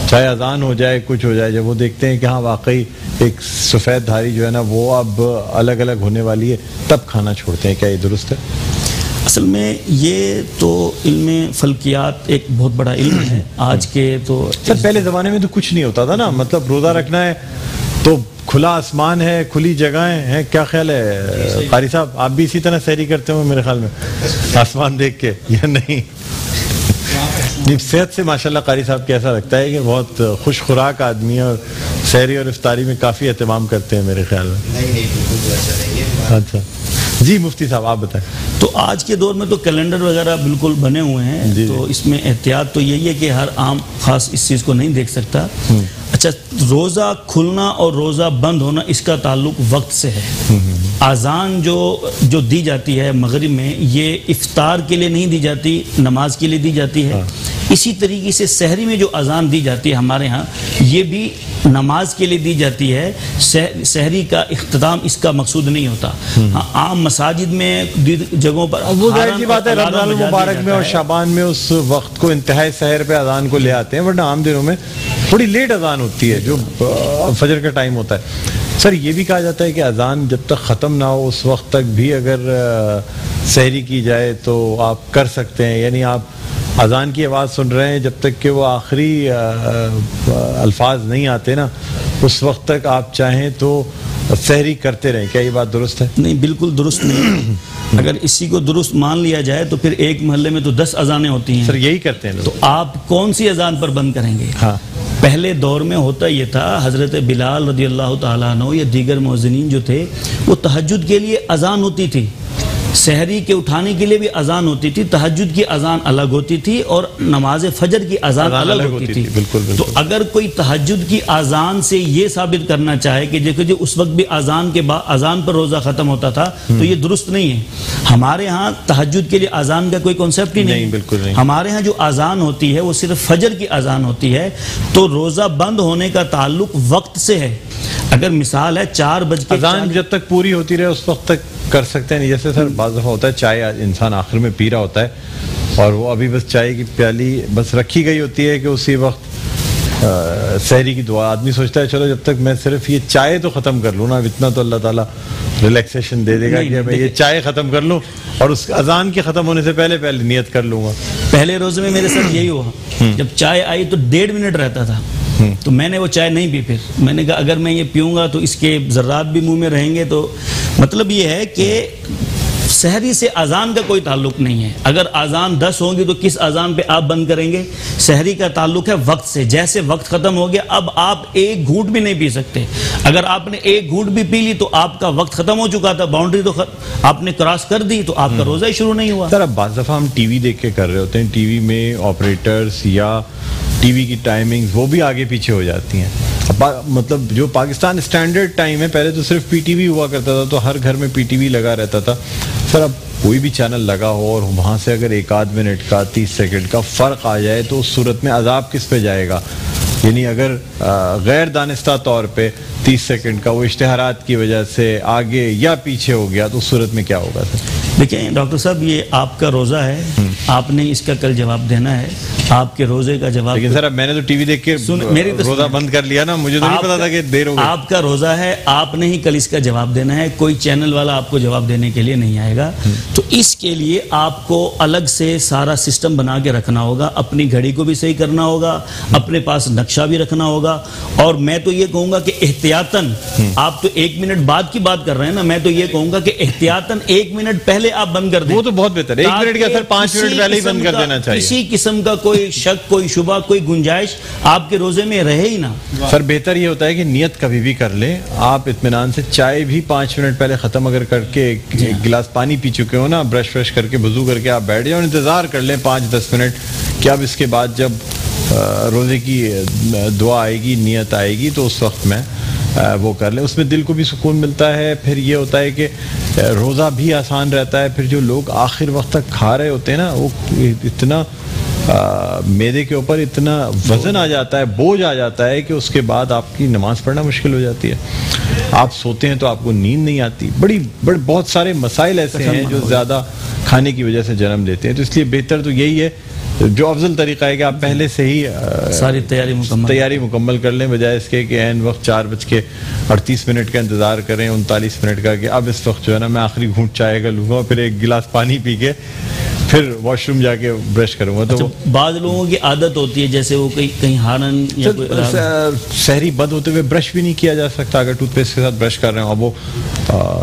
چاہے اذان ہو جائے کچھ ہو جائے، جب وہ دیکھتے ہیں کہ ہاں واقعی ایک سفید دھاری جو ہے نا وہ اب الگ الگ ہونے والی ہے، تب کھانا چھوڑتے ہیں، کیا یہ درست ہے؟ اصل میں یہ تو علم فلکیات ایک بہت بڑا علم ہے آج کے، تو سر پہلے زمانے میں تو کچھ نہیں ہوتا تھا نا، مطلب روزہ رکھنا ہے تو کھلا آسمان ہے، کھلی جگہیں ہیں، کیا خیال ہے قاری صاحب؟ آپ بھی اسی طرح سحری کرتے ہوں میرے خیال میں آسمان دیکھ کے، یا نہیں؟ صحت سے ماشاءاللہ قاری صاحب کیسا لگتا ہے کہ بہت خوش خوراک آدمی ہے اور سحری اور افطاری میں کافی اہتمام کرتے ہیں میرے خیال میں؟ اچھا جی، مفتی صاحب آپ بتائیں۔ تو آج کے دور میں تو کیلنڈر وغیرہ بالکل بنے ہوئے ہیں، تو اس میں احتیاط تو یہی ہے کہ ہر عام خاص اس چیز کو نہیں دیکھ سکتا۔ اچھا، روزہ کھلنا اور روزہ بند ہونا اس کا تعلق وقت سے ہے۔ اذان جو دی جاتی ہے مغرب میں، یہ افطار کے لیے نہیں دی جاتی، نماز کے لیے دی جاتی ہے۔ اسی طریقے سے سحری میں جو اذان دی جاتی ہے ہمارے ہاں، یہ بھی نماز کے لیے دی جاتی ہے. سحری کا اختتام اس کا مقصود نہیں ہوتا. عام مساجد میں جگہوں پر وہ ظاہر سی بات ہے رمضان المبارک میں اور شعبان میں اس وقت کو انتہائی سحر پہ اذان کو لے آتے ہیں، ورنہ عام دنوں میں تھوڑی لیٹ اذان ہوتی ہے جو فجر کا ٹائم ہوتا ہے. سر یہ بھی کہا جاتا ہے کہ اذان جب تک ختم نہ ہو اس وقت تک بھی اگر سحری کی جائے تو آپ کر سکتے ہیں، یعنی آپ اذان کی آواز سن رہے ہیں جب تک کہ وہ آخری الفاظ نہیں آتے نا اس وقت تک آپ چاہیں تو سحری کرتے رہیں. کیا یہ بات درست ہے؟ نہیں، بالکل درست نہیں. اگر اسی کو درست مان لیا جائے تو پھر ایک محلے میں تو 10 اذانیں ہوتی ہیں. سر یہی کرتے ہیں لوگ. تو آپ کون سی اذان پر بند کریں گے؟ ہاں، پہلے دور میں ہوتا یہ تھا، حضرت بلال رضی اللہ تعالیٰ عنہ یا دیگر مؤذنین جو تھے وہ تہجد کے لیے اذان ہوتی تھی، سحری کے اٹھانے کے لیے بھی اذان ہوتی تھی. تہجد کی اذان الگ ہوتی تھی اور نماز فجر کی اذان الگ ہوتی تھی. بالکل. تو اگر کوئی تہجد کی اذان سے یہ ثابت کرنا چاہے کہ دیکھو جو اس وقت بھی اذان کے بعد اذان پر روزہ ختم ہوتا تھا تو یہ درست نہیں ہے. ہمارے ہاں تہجد کے لیے اذان کا کوئی کانسیپٹ ہی نہیں. بالکل نہیں. ہمارے ہاں جو اذان ہوتی ہے وہ صرف فجر کی اذان ہوتی ہے. تو روزہ بند ہونے کا تعلق وقت سے ہے. اگر مثال ہے 4 بج کے اذان جب تک پوری ہوتی رہے اس وقت تک کر سکتے ہیں. جیسے سر بعض دفعہ ہوتا ہے چائے انسان آخر میں پی رہا ہوتا ہے اور وہ ابھی بس چائے کی پیالی بس رکھی گئی ہوتی ہے کہ اسی وقت سحری کی دعا، آدمی سوچتا ہے چلو جب تک میں صرف یہ چائے تو ختم کر لوں نا، اتنا تو اللہ تعالیٰ ریلیکسیشن دے دے گا کہ میں یہ چائے ختم کر لوں اور اس اذان کے ختم ہونے سے پہلے نیت کر لوں گا. پہلے روزے میں میرے ساتھ یہی ہوا، جب چائے آئی تو 1.5 منٹ رہتا تھا تو میں نے وہ چائے نہیں پی. پھر میں نے کہا اگر میں یہ پیوں گا تو اس کے ذرات بھی منہ میں رہیں گے. تو مطلب یہ ہے کہ سحری سے اذان کا کوئی تعلق نہیں ہے. اگر اذان 10 ہوں گی تو کس اذان پہ آپ بند کریں گے؟ سحری کا تعلق ہے وقت سے. جیسے وقت ختم ہو گیا اب آپ ایک گھونٹ بھی نہیں پی سکتے. اگر آپ نے ایک گھونٹ بھی پی لی تو آپ کا وقت ختم ہو چکا تھا، باؤنڈری تو آپ نے کراس کر دی تو آپ کا روزہ ہی شروع نہیں ہوا. سر اب بعض دفعہ ہم ٹی وی دیکھ کے کر رہے ہوتے ہیں، ٹی وی میں آپریٹرز یا ٹی وی کی ٹائمنگز وہ بھی آگے پیچھے ہو جاتی ہیں. مطلب جو پاکستان اسٹینڈرڈ ٹائم ہے، پہلے تو صرف پی ٹی وی ہوا کرتا تھا تو ہر گھر میں پی ٹی وی لگا رہتا تھا. سر اب کوئی بھی چینل لگا ہو اور وہاں سے اگر 1 منٹ کا 30 سیکنڈ کا فرق آ جائے تو اس صورت میں عذاب کس پہ جائے گا؟ یعنی اگر غیر دانستہ طور پہ 30 سیکنڈ کا وہ اشتہارات کی وجہ سے آگے یا پیچھے ہو گیا تو اس صورت میں کیا ہوگا؟ سر دیکھیں ڈاکٹر صاحب، یہ آپ کا روزہ ہے، آپ نے اس کا کل جواب دینا ہے. آپ کے روزے کا جواب لیکن سر اب میں نے تو ٹی وی دیکھ کے روزہ بند کر لیا نا، مجھے تو نہیں پتا تھا کہ دیر ہو گئی. آپ کا روزہ ہے، آپ نے ہی کل اس کا جواب دینا ہے. کوئی چینل والا آپ کو جواب دینے کے لیے نہیں آئے گا. تو اس کے لیے آپ کو الگ سے سارا سسٹم بنا کے رکھنا ہوگا. اپنی گھڑی کو بھی صحیح کرنا ہوگا، اپنے پاس نقشہ بھی رکھنا ہوگا. اور میں تو یہ کہوں گا کہ احتیاطاً، آپ تو 1 منٹ بعد کی بات کر رہے ہیں نا، میں تو یہ کہوں گا کہ احتیاطاً 1 منٹ پہلے آپ بند کر دیں. وہ تو بہت بہتر ہے. 1 منٹ کا سر 5 منٹ پہلے ہی بند کر دینا چاہیے. کسی قسم کا کوئی شک، کوئی شبہ، کوئی گنجائش آپ کے روزے میں رہے ہی نہ. سر بہتر یہ ہوتا ہے کہ نیت کبھی بھی کر لیں. آپ اطمینان سے چائے بھی 5 منٹ پہلے ختم اگر کر کے ایک گلاس پانی پی چکے ہو نا، برش ورش کر کے وضو کر کے آپ بیٹھ جائیں اور انتظار کر لیں 5-10 منٹ کہ اب اس کے بعد جب روزے کی دعا آئے گی، نیت آئے گی تو اس وقت میں وہ کر لیں. اس میں دل کو بھی سکون ملتا ہے. پھر یہ ہوتا ہے کہ روزہ بھی آسان رہتا ہے. پھر جو لوگ آخر وقت تک کھا رہے ہوتے ہیں نا، وہ اتنا معدے کے اوپر اتنا وزن آ جاتا ہے، بوجھ آ جاتا ہے کہ اس کے بعد آپ کی نماز پڑھنا مشکل ہو جاتی ہے. آپ سوتے ہیں تو آپ کو نیند نہیں آتی. بہت سارے مسائل ایسے ہیں جو زیادہ کھانے کی وجہ سے جنم لیتے ہیں. تو اس لیے بہتر تو یہی ہے، جو افضل طریقہ ہے کہ آپ پہلے سے ہی ساری تیاری مکمل کر لیں، بجائے اس کے کہ عین وقت 4:38 کا انتظار کریں 39 منٹ کا کہ اب اس وقت جو ہے نا میں آخری گھونٹ چائے کا لوں گا، پھر 1 گلاس پانی پی کے پھر واش روم جا کے برش کروں گا. تو بعض لوگوں کی عادت ہوتی ہے جیسے وہ کہیں ہارن یا سحری بند ہوتے ہوئے برش بھی نہیں کیا جا سکتا. اگر ٹوتھ پیسٹ کے ساتھ برش کر رہے ہیں، اب وہ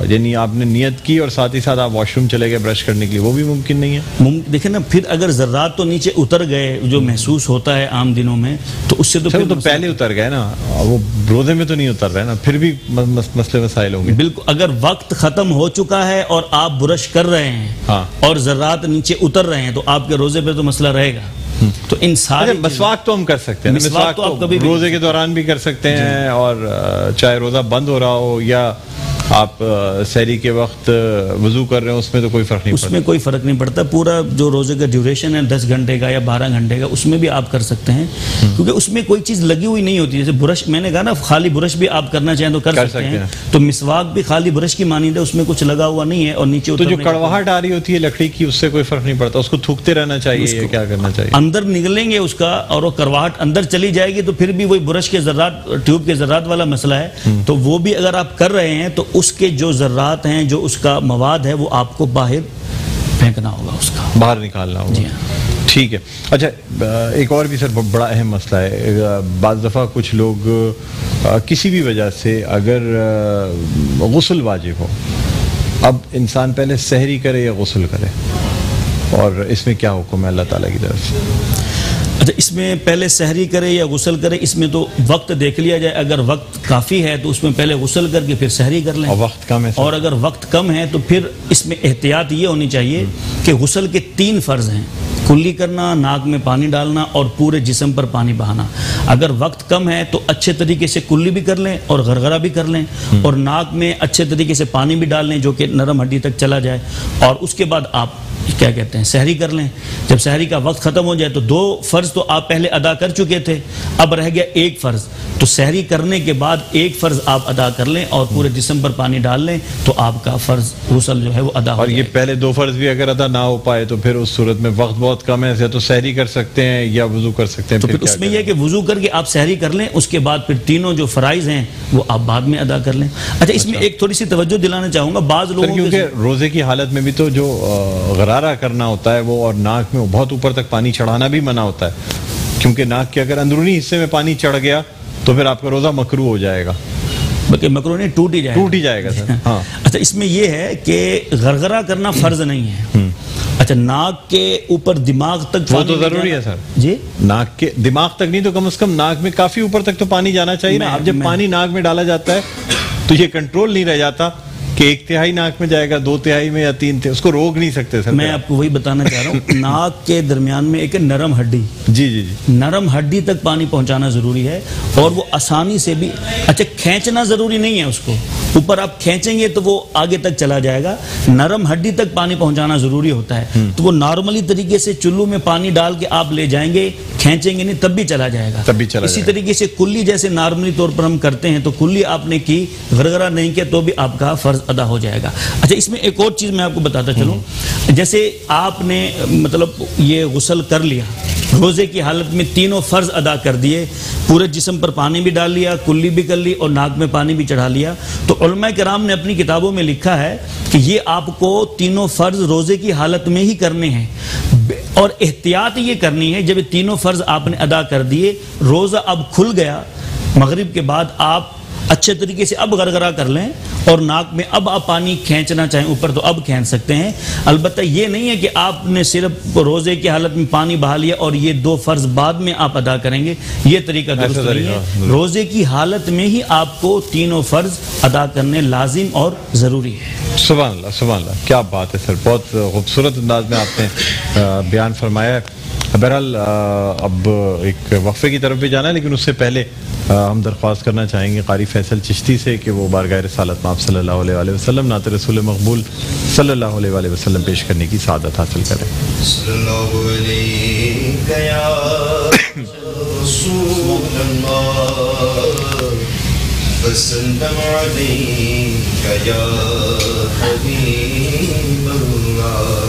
یعنی آپ نے نیت کی اور ساتھ ہی ساتھ آپ واش روم چلے گئے برش کرنے کے لیے، وہ بھی ممکن نہیں ہے. دیکھیں نا، پھر اگر ذرات تو نیچے اتر گئے جو محسوس ہوتا ہے عام دنوں میں، تو اس سے تو پہلے اتر گئے نا، وہ روزے میں تو نہیں اتر رہے نا، پھر بھی مسئلے مسائل ہوں گے. بالکل. اگر وقت ختم ہو چکا ہے اور آپ برش کر رہے ہیں اور ذرات نیچے اتر رہے ہیں تو آپ کے روزے پہ تو مسئلہ رہے گا. تو ان سارے مسواک تو ہم کر سکتے ہیں، مسواک تو روزے کے دوران بھی کر سکتے ہیں، اور چاہے روزہ بند ہو رہا ہو یا آپ سحری کے وقت وضو کر رہے ہیں اس میں تو کوئی فرق نہیں پڑتا؟ اس میں کوئی فرق نہیں پڑتا. پورا جو روزے کا ڈیوریشن ہے 10 گھنٹے کا یا 12 گھنٹے کا, اس میں بھی آپ کر سکتے ہیں, کیونکہ اس میں کوئی چیز لگی ہوئی نہیں ہوتی. جیسے برش, میں نے کہا نا خالی برش بھی آپ کرنا چاہیں تو کر سکتے ہیں, تو مسواک بھی خالی برش کی مانند ہے, اس میں کچھ لگا ہوا نہیں ہے. اور نیچے تو جو کڑواہٹ آ رہی ہوتی ہے لکڑی کی, اس سے کوئی فرق نہیں پڑتا, اس کو تھوکتے رہنا چاہیے یا کیا کرنا چاہیے؟ اندر نگلیں گے اس کا اور وہ کڑواہٹ اندر چلی جائے گی, تو پھر بھی وہی برش کے ذرات, ٹیوب کے ذرات والا مسئلہ ہے. تو وہ بھی اگر آپ کر رہے ہیں تو اس کے جو ذرات ہیں, جو اس کا مواد ہے, وہ آپ کو باہر پھینکنا ہوگا, اس کا باہر نکالنا ہوگا. ٹھیک ہے. اچھا, ایک اور بھی سر بڑا اہم مسئلہ ہے. بعض دفعہ کچھ لوگ کسی بھی وجہ سے اگر غسل واجب ہو, اب انسان پہلے سحری کرے یا غسل کرے, اور اس میں کیا حکم ہے اللہ تعالیٰ کی طرف سے؟ اچھا, اس میں پہلے سحری کرے یا غسل کرے, اس میں تو وقت دیکھ لیا جائے. اگر وقت کافی ہے تو اس میں پہلے غسل کر کے پھر سحری کر لیں, اور وقت کم ہے, اور اگر وقت کم ہے تو پھر اس میں احتیاط یہ ہونی چاہیے کہ غسل کے 3 فرض ہیں: کلی کرنا, ناک میں پانی ڈالنا, اور پورے جسم پر پانی بہانا. اگر وقت کم ہے تو اچھے طریقے سے کلی بھی کر لیں اور غرغرہ بھی کر لیں, اور ناک میں اچھے طریقے سے پانی بھی ڈال لیں جو کہ نرم ہڈی تک چلا جائے, اور اس کے بعد آپ کیا کہتے ہیں سحری کر لیں. جب سحری کا وقت ختم ہو جائے تو 2 فرض تو آپ پہلے ادا کر چکے تھے, اب رہ گیا 1 فرض, تو سحری کرنے کے بعد 1 فرض آپ ادا کر لیں اور پورے جسم پر پانی ڈال لیں, تو آپ کا فرض غسل جو ہے وہ ادا ہو جائے. اور یہ پہلے 2 فرض بھی اگر ادا نہ ہو پائے تو پھر اس صورت میں وقت بہت کم ہے, تو سحری کر سکتے ہیں یا وضو کر سکتے ہیں؟ تو پھر اس میں یہ ہے کہ وضو کر کے آپ سحری کر لیں, اس کے بعد پھر تینوں جو فرائض ہیں وہ آپ بعد میں ادا کر لیں. اچھا, اس میں ایک تھوڑی سی توجہ دلانا چاہوں گا. بعض لوگوں کیونکہ روزے کی حالت میں بھی تو جو غرارہ کرنا ہوتا ہے وہ, اور ناک میں بہت اوپر تک پانی چڑھانا بھی منع ہوتا ہے, کیونکہ ناک کے اگر اندرونی حصے میں پانی چڑھ گیا تو پھر آپ کا روزہ مکروہ ہو جائے گا, بلکہ مکروہ نہیں, ٹوٹ ہی جائے گا سر. ہاں. اچھا, اس میں یہ ہے کہ غرغرہ کرنا فرض نہیں ہے. اچھا, ناک کے اوپر دماغ تک وہ تو ضروری ہے سر. جی, ناک کے دماغ تک نہیں تو کم از کم ناک میں کافی اوپر تک تو پانی جانا چاہیے نا. اب جب پانی ناک میں ڈالا جاتا ہے تو یہ کنٹرول نہیں رہ جاتا کہ 1/3 ناک میں جائے گا, 2/3 میں یا 3/3, اس کو روک نہیں سکتے سر. میں آپ کو وہی بتانا چاہ رہا ہوں. ناک کے درمیان میں ایک نرم ہڈی, جی, نرم ہڈی تک پانی پہنچانا ضروری ہے, اور وہ آسانی سے بھی. اچھا, کھینچنا ضروری نہیں ہے, اس کو اوپر آپ کھینچیں گے تو وہ آگے تک چلا جائے گا. نرم ہڈی تک پانی پہنچانا ضروری ہوتا ہے, تو وہ نارملی طریقے سے چلو میں پانی ڈال کے آپ لے جائیں گے, کھینچیں گے نہیں تب بھی چلا جائے گا. اسی طریقے سے کلی جیسے نارملی طور پر ہم کرتے ہیں, تو کلی آپ نے کی, غرغرہ نہیں کیا, تو بھی آپ کا فرض ادا ہو جائے گا. اچھا, اس میں ایک اور چیز میں آپ کو بتاتا چلوں. جیسے آپ نے مطلب یہ غسل کر لیا, روزے کی حالت میں 3 فرض ادا کر دیے, پورے جسم پر پانی بھی ڈال لیا, کلی بھی کر لی, اور ناک میں پانی بھی چڑھا لیا, تو علماء کرام نے اپنی کتابوں میں لکھا ہے کہ یہ آپ کو 3 فرض روزے کی حالت میں ہی کرنے ہیں, اور احتیاط یہ کرنی ہے. جب یہ 3 فرض آپ نے ادا کر دیے, روزہ اب کھل گیا, مغرب کے بعد آپ اچھے طریقے سے اب غرغرہ کر لیں, اور ناک میں اب آپ پانی کھینچنا چاہیں اوپر تو اب کھینچ سکتے ہیں. البتہ یہ نہیں ہے کہ آپ نے صرف روزے کی حالت میں پانی بہا لیا اور یہ 2 فرض بعد میں آپ ادا کریں گے, یہ طریقہ درست نہیں ہے. روزے کی حالت میں ہی آپ کو 3 فرض ادا کرنے لازم اور ضروری ہے. سبحان اللہ, سبحان اللہ, کیا بات ہے سر, بہت خوبصورت انداز میں آپ نے بیان فرمایا ہے. بہرحال اب ایک وقفے کی طرف بھی جانا ہے, لیکن اس سے پہلے ہم درخواست کرنا چاہیں گے قاری فیصل چشتی سے کہ وہ بارگاہ رسالت میں آپ صلی اللہ علیہ وآلہ وسلم نعت رسول مقبول صلی اللہ علیہ وآلہ وسلم پیش کرنے کی سعادت حاصل کریں. صلی اللہ علیہ یا رسول اللہ وسلم علیہ یا حبیب اللہ.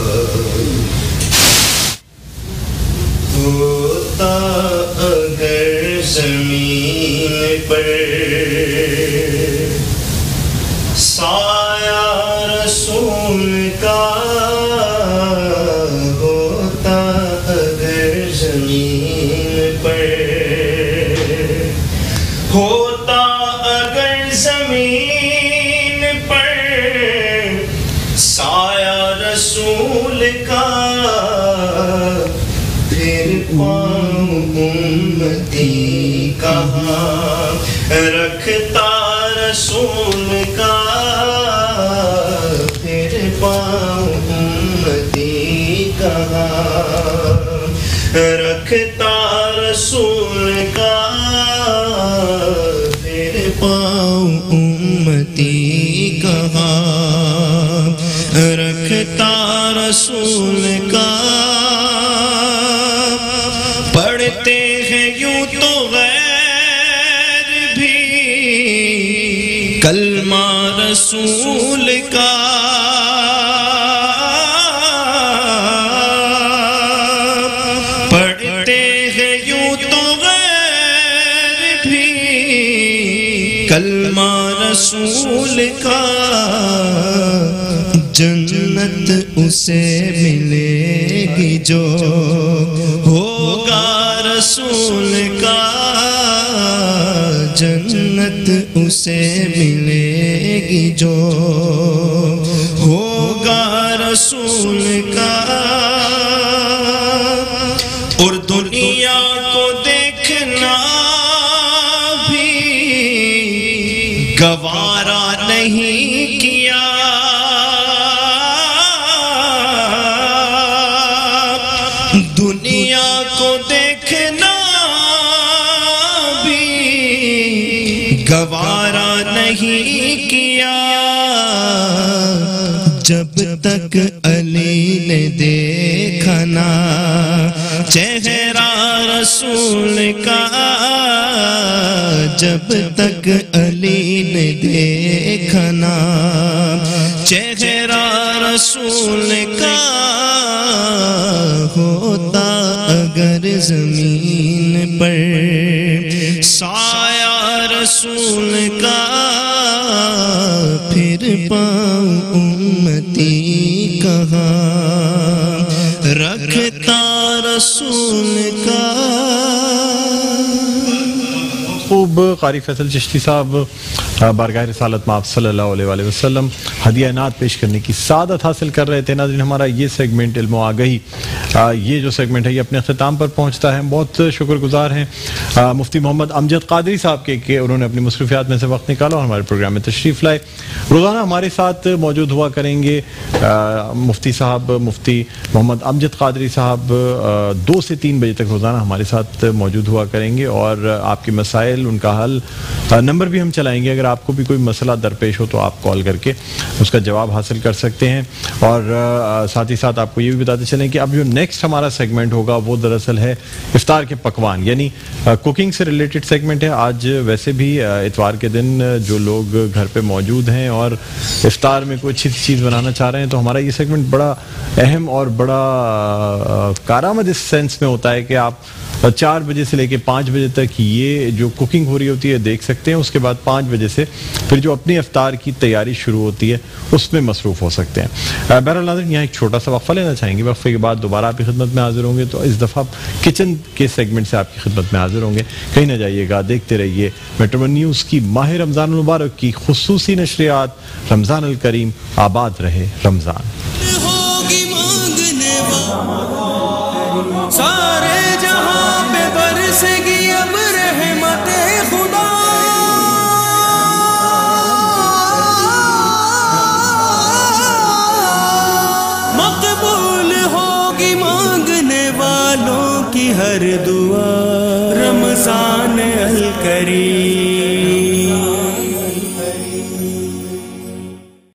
ہوتا اگر زمین پر سایہ رسول کا, ہوتا اگر زمین پر, ہوتا اگر زمین پر سایہ رسول کا, پھر پاؤں امتی کہاں رکھتا رسول کا, پھر پاؤں امتی کہاں رکھتا رسول کا, پھر پاؤں امتی کا. رسول کا پڑھتے ہیں یوں تو غیر بھی کلمہ رسول کا پڑھتے ہیں یوں تو غیر بھی کلمہ رسول کا جنت اسے ملے گی جو ہوگا رسول کا جنت اسے ملے گی جو ہوگا رسول کا اور دنیا کو دیکھنا بھی گوارا نہیں کیا دنیا کو دیکھنا بھی گوارا نہیں کیا جب تک علی نے دیکھا نا چہرہ رسول کا جب تک علی نے دیکھا نا چہرہ رسول کا ہوتا اگر زمین پر سایہ رسول کا پھر پاؤں امتی کہاں رکھتا رسول کا خوب قاری فیصل چشتی صاحب بارگاہ رسالت مآب صلی اللہ علیہ وآلہ وسلم ہدیہ نعت پیش کرنے کی سعادت حاصل کر رہے تھے. ناظرین ہمارا یہ سیگمنٹ علم و آگہی یہ جو سیگمنٹ ہے یہ اپنے اختتام پر پہنچتا ہے. بہت شکر گزار ہیں مفتی محمد امجد قادری صاحب کے کہ انہوں نے اپنی مصروفیات میں سے وقت نکالا اور ہمارے پروگرام میں تشریف لائے. روزانہ ہمارے ساتھ موجود ہوا کریں گے مفتی صاحب مفتی محمد امجد قادری صاحب 2 سے 3 بجے تک روزانہ ہمارے ساتھ موجود ہوا کریں گے اور آپ کے مسائل ان کا حل نمبر بھی ہم چلائیں گے. اگر آپ کو بھی کوئی مسئلہ درپیش ہو تو آپ کال کر کے اس کا جواب حاصل کر سکتے ہیں. اور ساتھ ہی ساتھ آپ کو یہ بھی بتاتے چلیں کہ اب جو نیکسٹ ہمارا سیگمنٹ ہوگا وہ دراصل ہے افطار کے پکوان یعنی کوکنگ سے ریلیٹڈ سیگمنٹ ہے. آج ویسے بھی اتوار کے دن جو لوگ گھر پہ موجود ہیں اور افطار میں کوئی اچھی چیز بنانا چاہ رہے ہیں تو ہمارا یہ سیگمنٹ بڑا اہم اور بڑا کارآمد اس سینس میں ہوتا ہے کہ آپ 4 بجے سے لے کے 5 بجے تک یہ جو کوکنگ ہو رہی ہوتی ہے دیکھ سکتے ہیں. اس کے بعد 5 بجے سے پھر جو اپنی افطار کی تیاری شروع ہوتی ہے اس میں مصروف ہو سکتے ہیں. بہرحال ناظرین یہاں ایک چھوٹا سا وقفہ لینا چاہیں گے. وقفے کے بعد دوبارہ آپ کی خدمت میں حاضر ہوں گے. تو اس دفعہ کچن کے سیگمنٹ سے آپ کی خدمت میں حاضر ہوں گے. کہیں نہ جائیے گا, دیکھتے رہیے میٹرو ون نیوز کی ماہ رمضان المبارک کی خصوصی نشریات. رمضان الکریم, آباد رہے رمضان. سارے جہاں پہ برسے گی اب رحمت خدا مقبول ہوگی مانگنے والوں کی ہر دعا. رمضان الکریم